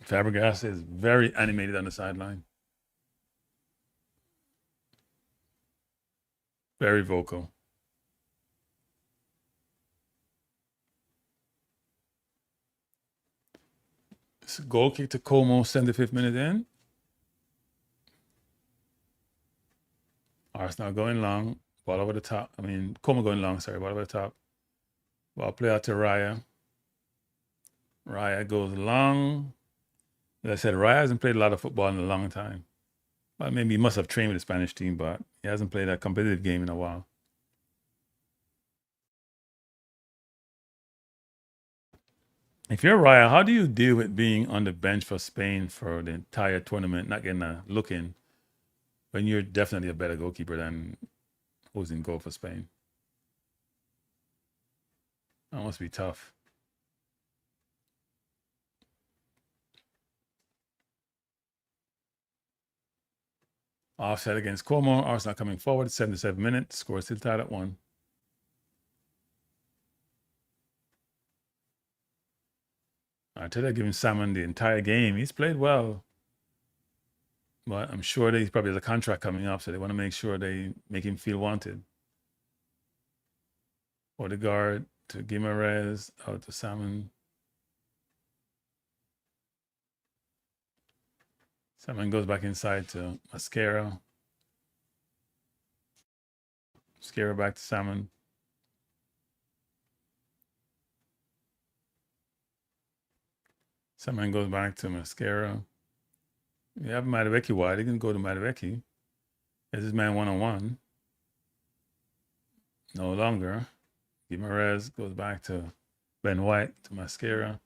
Fabregas is very animated on the sideline. Very vocal. It's a goal kick to Como, 75th minute in. Arsenal going long. Ball over the top. Como going long, sorry. Ball over the top. Ball play out to Raya. Raya goes long. As I said, Raya hasn't played a lot of football in a long time. Well, maybe he must have trained with the Spanish team, but he hasn't played a competitive game in a while. If you're Raya, how do you deal with being on the bench for Spain for the entire tournament, not getting a look in, when you're definitely a better goalkeeper than who's in goal for Spain? That must be tough. Offset against Como. Arsenal coming forward. 77 minutes. Score still tied at 1. Arteta giving Salmon the entire game. He's played well. But I'm sure that he probably has a contract coming up, so they want to make sure they make him feel wanted. Odegaard to Guimarães, out to Salmon. Salmon goes back inside to Mascara. Mascara back to Salmon. Salmon goes back to Mascara. You have Madueke wide. He can go to Madueke. Is this man one-on-one? No longer. Guimarães goes back to Ben White to Mascara.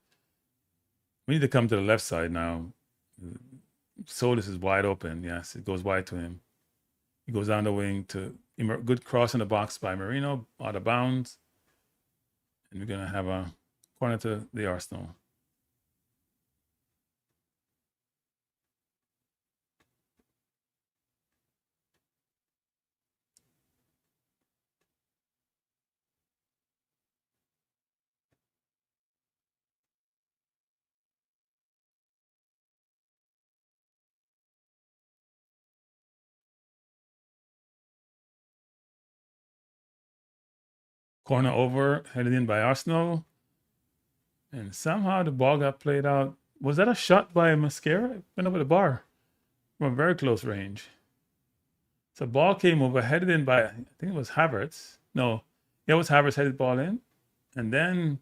We need to come to the left side now. Solis is wide open. Yes, it goes wide to him. He goes down the wing to good cross in the box by Marino, out of bounds. And we're going to have a corner to the Arsenal. Corner over, headed in by Arsenal. And somehow the ball got played out. Was that a shot by Mascara? It went over the bar from a very close range. So ball came over, headed in by, I think it was Havertz. No, it was Havertz headed ball in. And then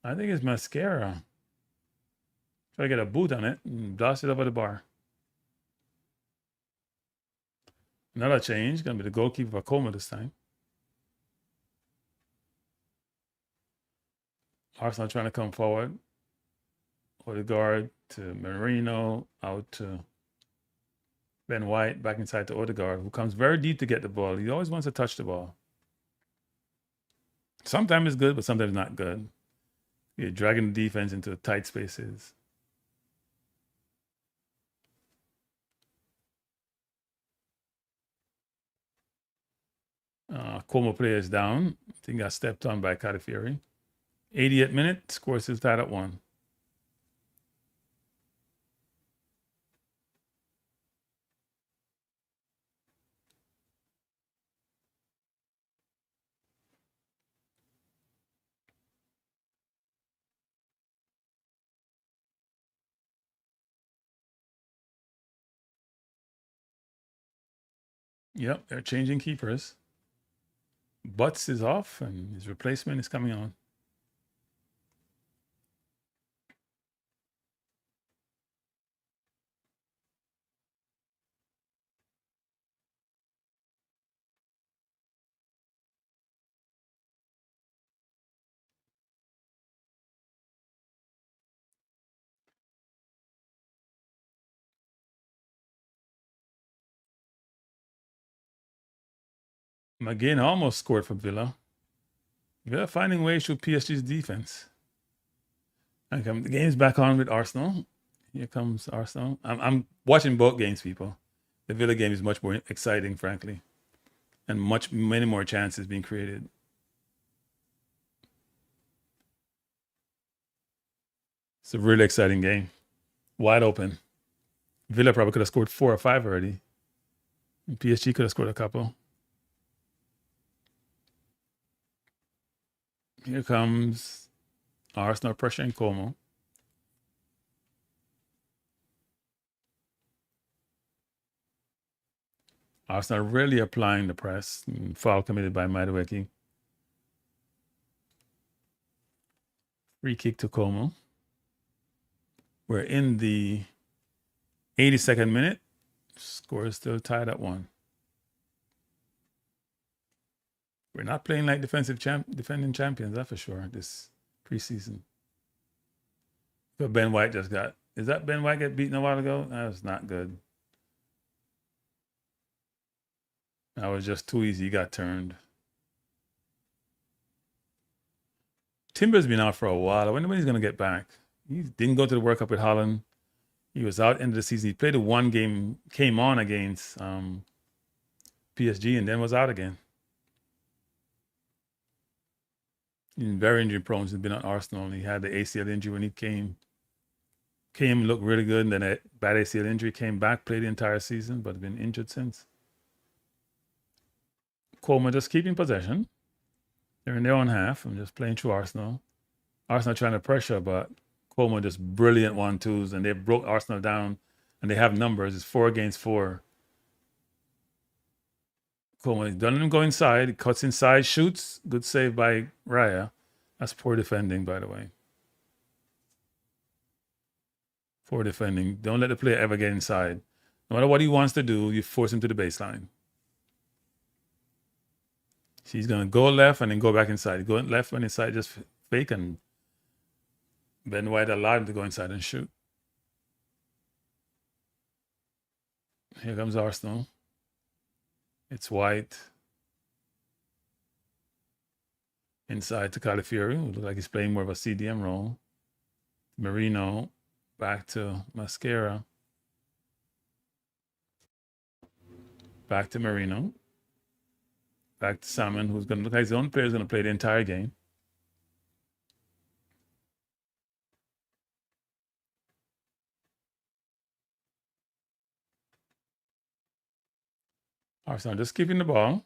I think it's Mascara. Try to get a boot on it and blast it over the bar. Another change, gonna be the goalkeeper for Como this time. Arsenal trying to come forward. Odegaard to Marino, out to Ben White, back inside to Odegaard, who comes very deep to get the ball. He always wants to touch the ball. Sometimes it's good, but sometimes not good. You're dragging the defense into tight spaces. Como players down. I think got stepped on by Cadafieri. 80th minute, score still tied at 1. Yep, they're changing keepers. Butts is off and his replacement is coming on. McGinn almost scored for Villa. Villa finding ways through PSG's defense. And the game's back on with Arsenal. Here comes Arsenal. I'm watching both games, people. The Villa game is much more exciting, frankly, and many more chances being created. It's a really exciting game. Wide open. Villa probably could have scored 4 or 5 already. And PSG could have scored a couple. Here comes Arsenal pressuring Como. Arsenal really applying the press. Foul committed by Madueke. Free kick to Como. We're in the 82nd minute. Score is still tied at 1. We're not playing like defending champions, that's for sure, this preseason. But Ben White just got... Is that Ben White get beaten a while ago? That was not good. That was just too easy. He got turned. Timber's been out for a while. I wonder when he's going to get back. He didn't go to the World Cup with Holland. He was out into the season. He played the one game, came on against PSG, and then was out again. He's very injury prone. He's been at Arsenal. He had the ACL injury when he came, looked really good, and then a bad ACL injury, came back, played the entire season, but been injured since. Como just keeping possession. They're in their own half. I'm just playing through Arsenal. Arsenal trying to pressure, but Como just brilliant 1-2s, and they broke Arsenal down, and they have numbers. It's 4 against 4. Como don't let him go inside. He cuts inside, shoots. Good save by Raya. That's poor defending, by the way. Poor defending. Don't let the player ever get inside. No matter what he wants to do, you force him to the baseline. He's going to go left and then go back inside. Go left and inside, just fake, and Ben White allowed him to go inside and shoot. Here comes Arsenal. It's White. Inside to Calafiori, who looks like he's playing more of a CDM role. Marino back to Mascara. Back to Marino. Back to Salmon, who's going to look like his own player is going to play the entire game. Arsenal just keeping the ball.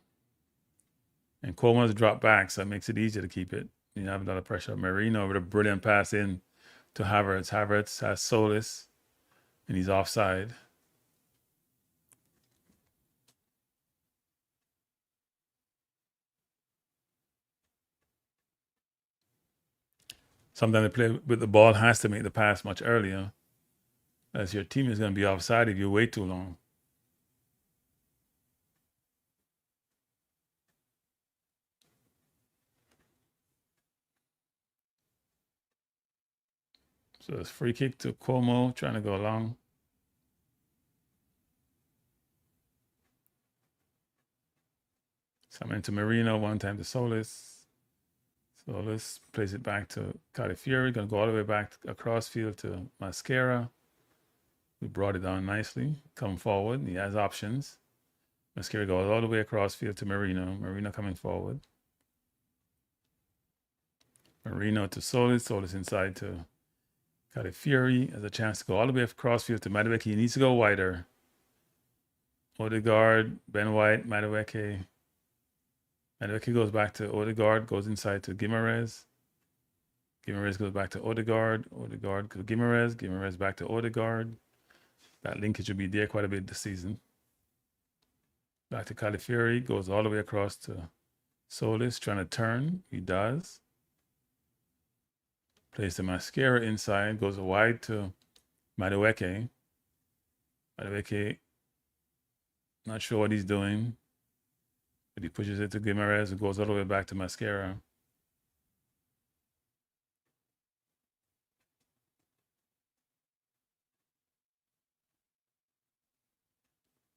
And Cuomo's dropped back, so it makes it easier to keep it. You have a lot of pressure. Marino with a brilliant pass in to Havertz. Havertz has Solis, and he's offside. Sometimes the player with the ball has to make the pass much earlier, as your team is going to be offside if you wait too long. So it's free kick to Cuomo, trying to go along. Something to Marino, one time to Solis. Solis plays it back to Calafiori, going to go all the way back across field to Mascara. We brought it down nicely. Come forward, he has options. Mascara goes all the way across field to Marino. Marino coming forward. Marino to Solis, Solis inside to Calafiori has a chance to go all the way across field to Madueke. He needs to go wider. Odegaard, Ben White, Madueke. Madueke goes back to Odegaard, goes inside to Guimaraes. Guimaraes goes back to Odegaard. Odegaard to Guimaraes. Guimaraes back to Odegaard. That linkage will be there quite a bit this season. Back to Calafiori, goes all the way across to Solis, trying to turn. He does. Plays the Mascara inside, goes wide to Madueke. Madueke, not sure what he's doing, but he pushes it to Guimaraes and goes all the way back to Mascara.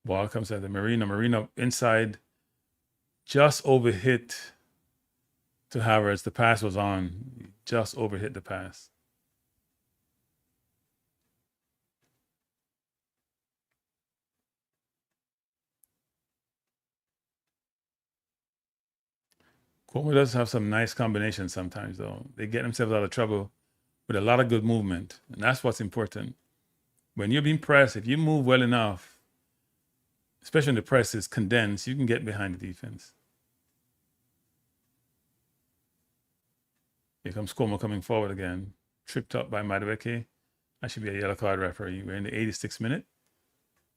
Ball comes out to Marino. Marino inside, just overhit to Havertz. The pass was on. He just overhit the pass. Cuomo does have some nice combinations sometimes, though. They get themselves out of trouble with a lot of good movement, and that's what's important. When you're being pressed, if you move well enough, especially when the press is condensed, you can get behind the defense. Here comes Cuomo coming forward again. Tripped up by Madueke. That should be a yellow card, referee. We're in the 86th minute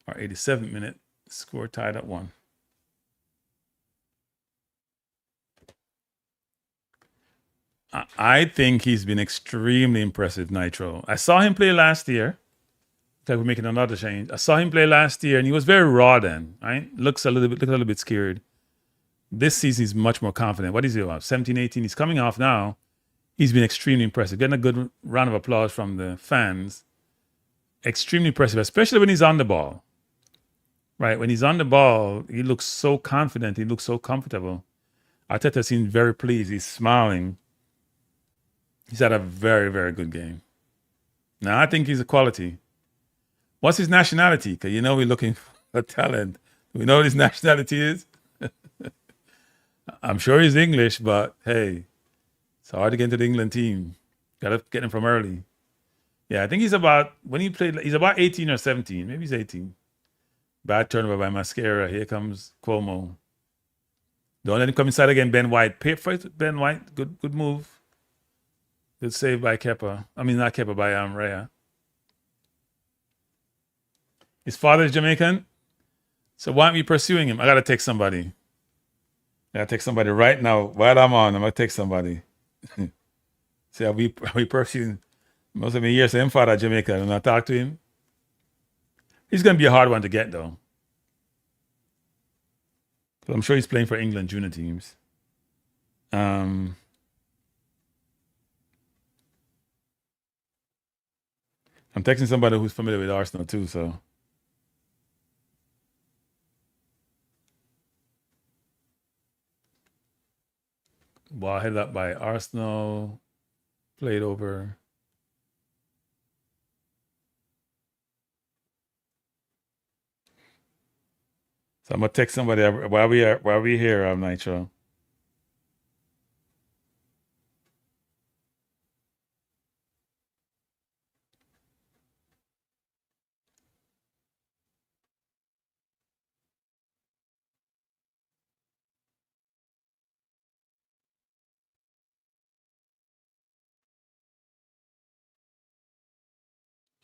or 87th minute. Score tied at 1. I think he's been extremely impressive, Nitro. I saw him play last year. Like we're making another change. I saw him play last year, and he was very raw then. Right? Looks a little bit scared. This season, he's much more confident. What is he about? 17, 18. He's coming off now. He's been extremely impressive. Getting a good round of applause from the fans. Extremely impressive, especially when he's on the ball. Right? When he's on the ball, he looks so confident. He looks so comfortable. Arteta seems very pleased. He's smiling. He's had a very, very good game. Now, I think he's a quality. What's his nationality? Because you know we're looking for talent. We know what his nationality is. I'm sure he's English, but hey, it's hard to get into the England team. Got to get him from early. Yeah, I think he's about, when he played, he's about 18 or 17. Maybe he's 18. Bad turnover by Mascara. Here comes Cuomo. Don't let him come inside again. Ben White. Pay for it. Ben White. Good move. Good save by Kepa. I mean, not Kepa, by Raya. His father is Jamaican. So why aren't we pursuing him? I got to take somebody. I got to take somebody right now. While I'm on, I'm going to take somebody. See, are we pursuing? Must have been years him father Jamaican. And I talk to him. He's going to be a hard one to get, though. I'm sure he's playing for England junior teams. I'm texting somebody who's familiar with Arsenal too, so. Ball headed up by Arsenal. Played over. So I'm gonna text somebody while we here, Nitro.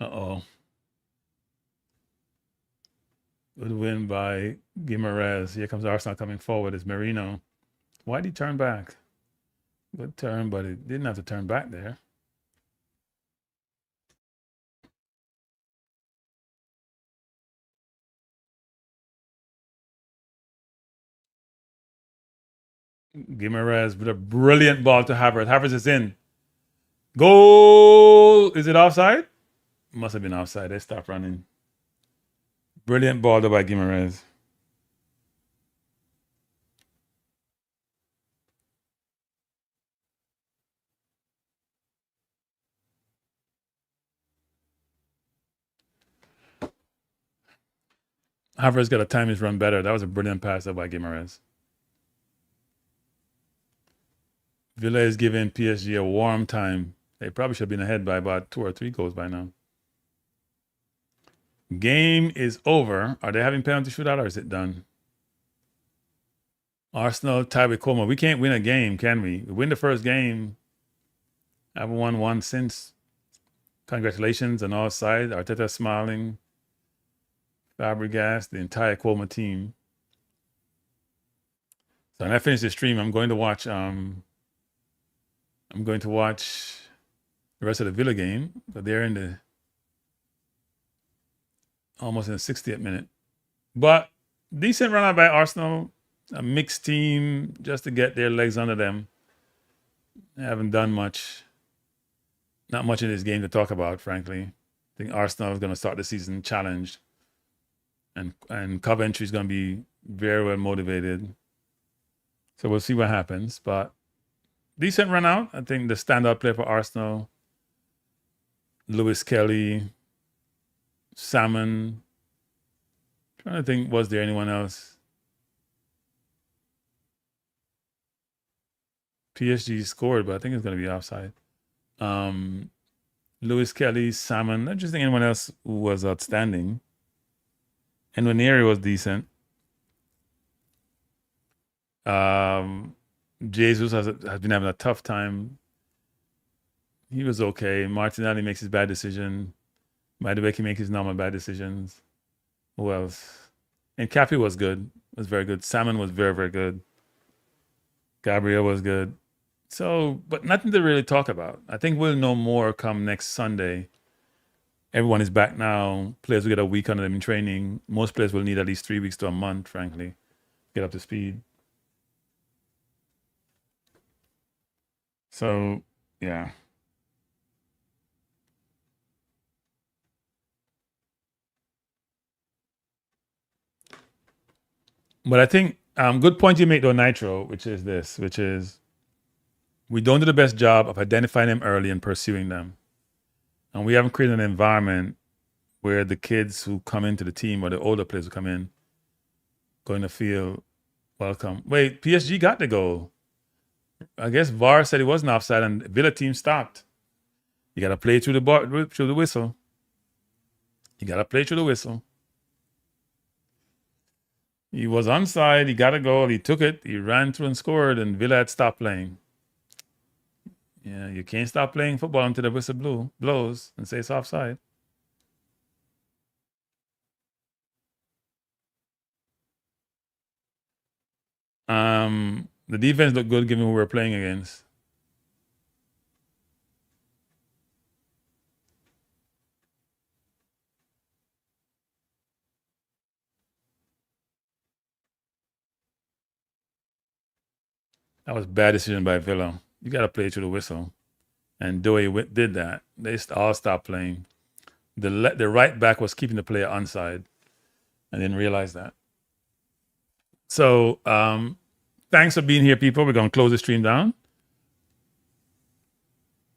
Uh-oh. Good win by Guimaraes. Here comes Arsenal coming forward. It's Merino. Why'd he turn back? Good turn, but he didn't have to turn back there. Guimaraes with a brilliant ball to Havertz. Havertz is in. Goal! Is it offside? Must have been offside. They stopped running. Brilliant ball by Guimaraes. Havertz got to time his run better. That was a brilliant pass by Guimaraes. Villa is giving PSG a warm time. They probably should have been ahead by about 2 or 3 goals by now. Game is over. Are they having penalty shootout or is it done? Arsenal tie with Como. We can't win a game, can we? We win the first game. Haven't won one since. Congratulations on all sides. Arteta smiling. Fabregas, the entire Como team. So when I finish the stream, I'm going to watch the rest of the Villa game. But they're in the almost in the 60th minute. But decent run out by Arsenal. A mixed team just to get their legs under them. They haven't done much. Not much in this game to talk about, frankly. I think Arsenal is going to start the season challenged. And Coventry is going to be very well motivated. So we'll see what happens. But decent run out. I think the standout player for Arsenal, Lewis Kelly, Salmon. Trying to think, was there anyone else? PSG scored, but I think it's going to be offside. Lewis Kelly, Salmon. I just think anyone else who was outstanding. And Nwaneri was decent. Jesus has been having a tough time. He was okay. Martinelli makes his bad decision. Madueke makes his normal bad decisions. Who else? And Cappy was good. Was very good. Salmon was very, very good. Gabriel was good. So, but nothing to really talk about. I think we'll know more come next Sunday. Everyone is back now. Players will get a week under them in training. Most players will need at least 3 weeks to a month, frankly, get up to speed. So, yeah. But I think, good point you make though, Nitro, which is we don't do the best job of identifying them early and pursuing them. And we haven't created an environment where the kids who come into the team or the older players who come in going to feel welcome. Wait, PSG got the goal. I guess VAR said it wasn't offside and Villa team stopped. You got to play through the whistle. You got to play through the whistle. He was onside. He got a goal. He took it. He ran through and scored, and Villa had stopped playing. Yeah, you can't stop playing football until the whistle blows and say it's offside. The defense looked good given who we were playing against. That was a bad decision by Villa. You got to play through the whistle. And Doe did that. They all stopped playing. The right back was keeping the player onside. I didn't realize that. So thanks for being here, people. We're going to close the stream down.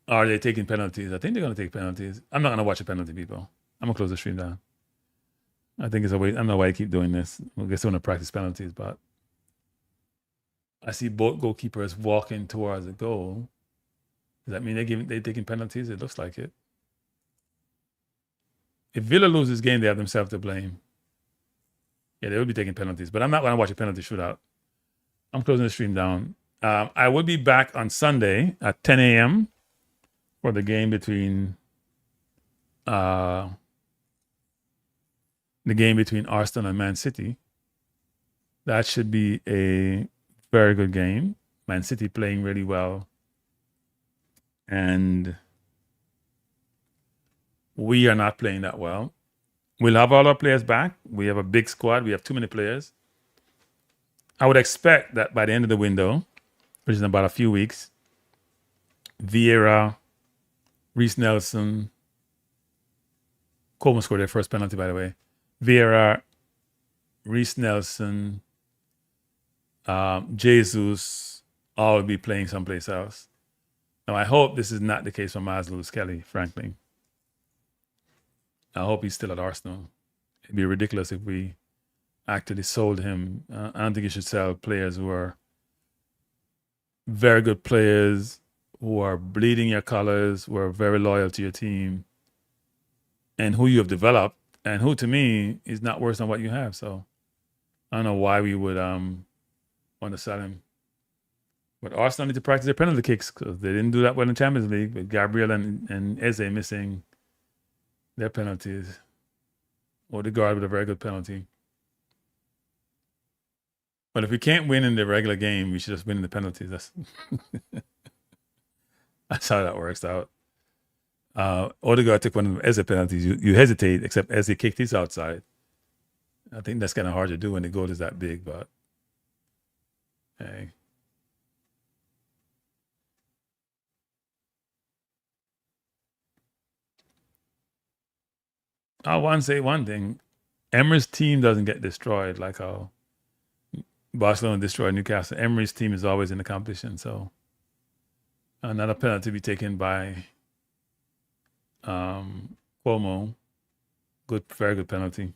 Are they taking penalties? I think they're going to take penalties. I'm not going to watch a penalty, people. I'm going to close the stream down. I think it's a waste. I don't know why I keep doing this. We'll get someone to practice penalties, but I see both goalkeepers walking towards the goal. Does that mean they're taking penalties? It looks like it. If Villa loses game, they have themselves to blame. Yeah, they will be taking penalties, but I'm not going to watch a penalty shootout. I'm closing the stream down. I will be back on Sunday at 10 a.m. for the game between Arsenal and Man City. That should be a very good game. Man City playing really well. And we are not playing that well. We'll have all our players back. We have a big squad. We have too many players. I would expect that by the end of the window, which is in about a few weeks, Vieira, Reece Nelson, Coleman scored their first penalty, by the way. Vieira, Reece Nelson, Jesus, all will be playing someplace else. Now, I hope this is not the case for Miles Lewis-Kelly, frankly. I hope he's still at Arsenal. It'd be ridiculous if we actually sold him. I don't think you should sell players who are very good players, who are bleeding your colors, who are very loyal to your team, and who you have developed, and who, to me, is not worse than what you have. So I don't know why we would want to sell him. But Arsenal need to practice their penalty kicks because they didn't do that well in Champions League with Gabriel and Eze missing their penalties. Odegaard with a very good penalty. But if we can't win in the regular game, we should just win in the penalties. That's how that works out. Odegaard took one of the Eze penalties. You hesitate, except Eze kicked his outside. I think that's kind of hard to do when the goal is that big, but hey. I want to say one thing. Emery's team doesn't get destroyed like how Barcelona destroyed Newcastle. Emery's team is always in the competition. So another penalty to be taken by Cuomo. Good, very good penalty.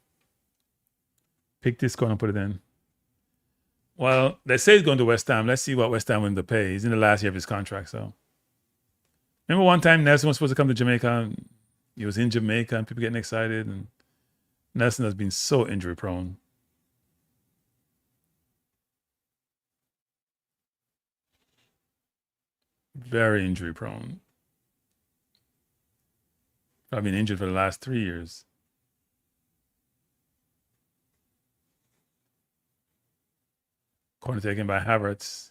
Pick this corner and put it in. Well, they say he's going to West Ham. Let's see what West Ham willing to pay. He's in the last year of his contract. So remember one time Nelson was supposed to come to Jamaica. He was in Jamaica and people getting excited. And Nelson has been so injury prone. Very injury prone. I've been injured for the last 3 years. Corner taken by Havertz.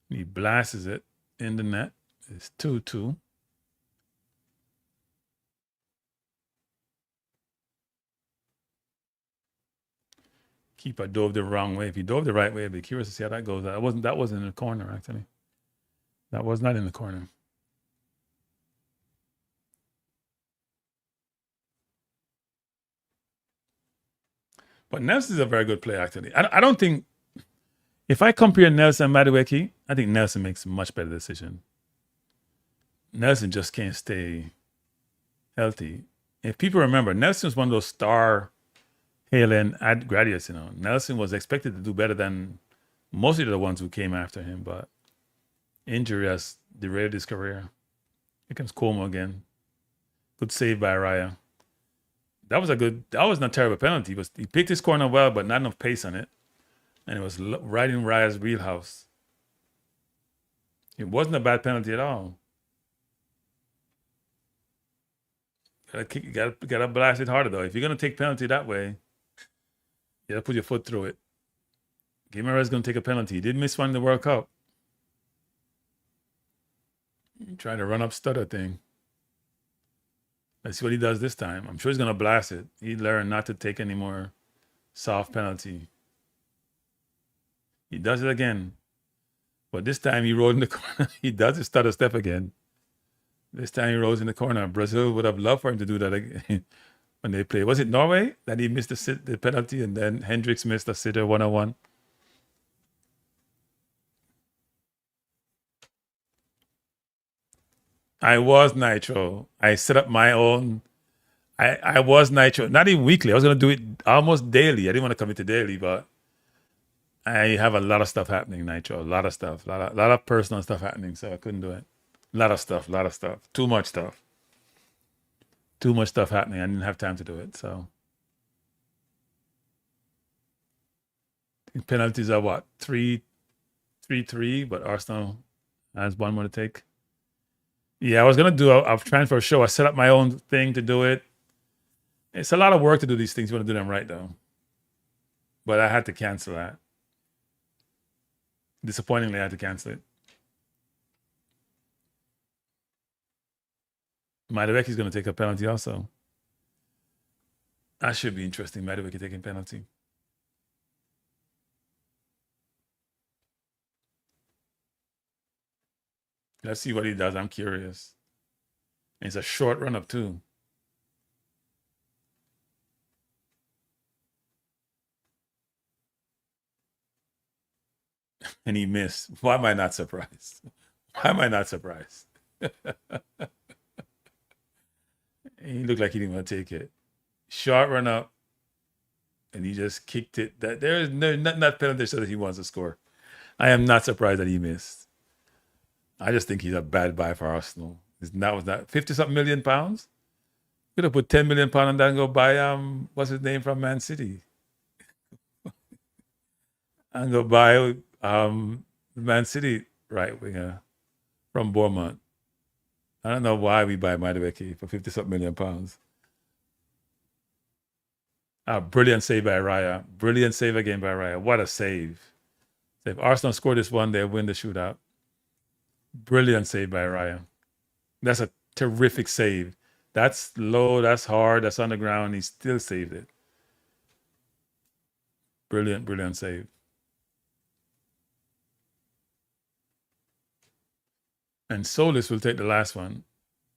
He blasts it in the net. It's 2-2. Keeper dove the wrong way. If he dove the right way, I'd be curious to see how that goes. That wasn't in the corner, actually. That was not in the corner. But Nelson is a very good player, actually. I don't think, if I compare Nelson and Madueke, I think Nelson makes a much better decision. Nelson just can't stay healthy. If people remember, Nelson was one of those star Haaland graduates, Nelson was expected to do better than most of the ones who came after him, but injury has derailed his career. Here comes Como again. Good save by Raya. That was not a terrible penalty. He picked his corner well, but not enough pace on it. And it was right in Raya's wheelhouse. It wasn't a bad penalty at all. Gotta blast it harder though. If you're gonna take penalty that way, you gotta put your foot through it. Guimaraes gonna take a penalty. He did miss one in the World Cup. Trying to run up stutter thing. Let's see what he does this time. I'm sure he's gonna blast it. He learned not to take any more soft penalty. He does it again. But this time he rolled in the corner. He does his stutter step again. This time he rolls in the corner. Brazil would have loved for him to do that again when they play. Was it Norway that he missed the penalty and then Hendricks missed a sitter 101? I was Nitro. I set up my own. I was Nitro. Not even weekly. I was going to do it almost daily. I didn't want to commit to daily, but I have a lot of stuff happening, Nitro. A lot of stuff. A lot of personal stuff happening, so I couldn't do it. A lot of stuff. Too much stuff. Too much stuff happening. I didn't have time to do it, so. Penalties are what? 3-3, but Arsenal has one more to take. Yeah, I was going to do a transfer show. I set up my own thing to do it. It's a lot of work to do these things. You want to do them right, though. But I had to cancel that. Disappointingly, I had to cancel it. Madueke's going to take a penalty also. That should be interesting. Madueke taking penalty. Let's see what he does. I'm curious. And it's a short run up too. And he missed. Why am I not surprised? Why am I not surprised? He looked like he didn't want to take it. Short run up. And he just kicked it. There is nothing that penalty so that he wants to score. I am not surprised that he missed. I just think he's a bad buy for Arsenal. That was that 50-something million pounds. Could have put 10 million pounds on that and go buy what's his name from Man City, and go buy Man City right winger from Bournemouth. I don't know why we buy Madueke for 50-something million pounds. Brilliant save by Raya. Brilliant save again by Raya. What a save! If Arsenal score this one, they'll win the shootout. Brilliant save by Raya. That's a terrific save. That's low, that's hard, that's on the ground. He still saved it. Brilliant save. And Solis will take the last one.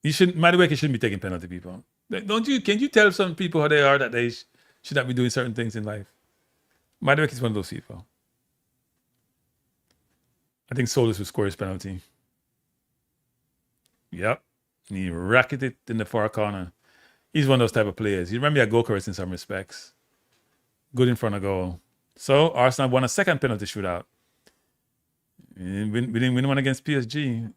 Madueke shouldn't be taking penalty, people. Can you tell some people how they are that they should not be doing certain things in life? Madueke is one of those people. I think Solis will score his penalty. Yep. And he racketed it in the far corner. He's one of those type of players. He remember Gokaris in some respects. Good in front of goal. So Arsenal won a second penalty shootout. We didn't win one against PSG.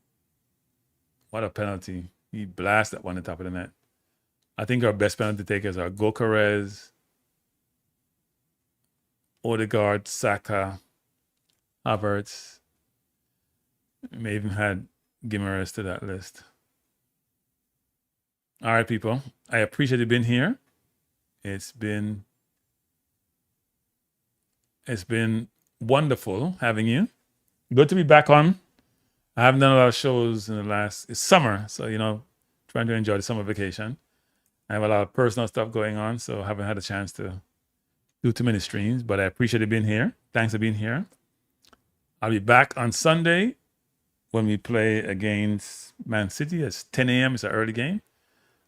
What a penalty. He blasted that one on top of the net. I think our best penalty takers are Gokares, Odegaard, Saka, Havertz. We may even had Guimaraes to that list. All right, people. I appreciate you being here. It's been wonderful having you. Good to be back on. I haven't done a lot of shows in it's summer, so trying to enjoy the summer vacation. I have a lot of personal stuff going on, so I haven't had a chance to do too many streams, but I appreciate you being here. Thanks for being here. I'll be back on Sunday when we play against Man City. It's 10 a.m. It's an early game.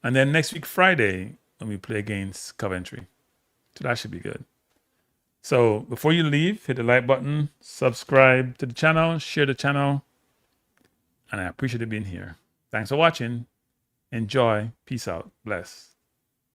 And then next week, Friday, when we play against Coventry. So that should be good. So before you leave, hit the like button, subscribe to the channel, share the channel. And I appreciate you being here. Thanks for watching. Enjoy. Peace out. Bless.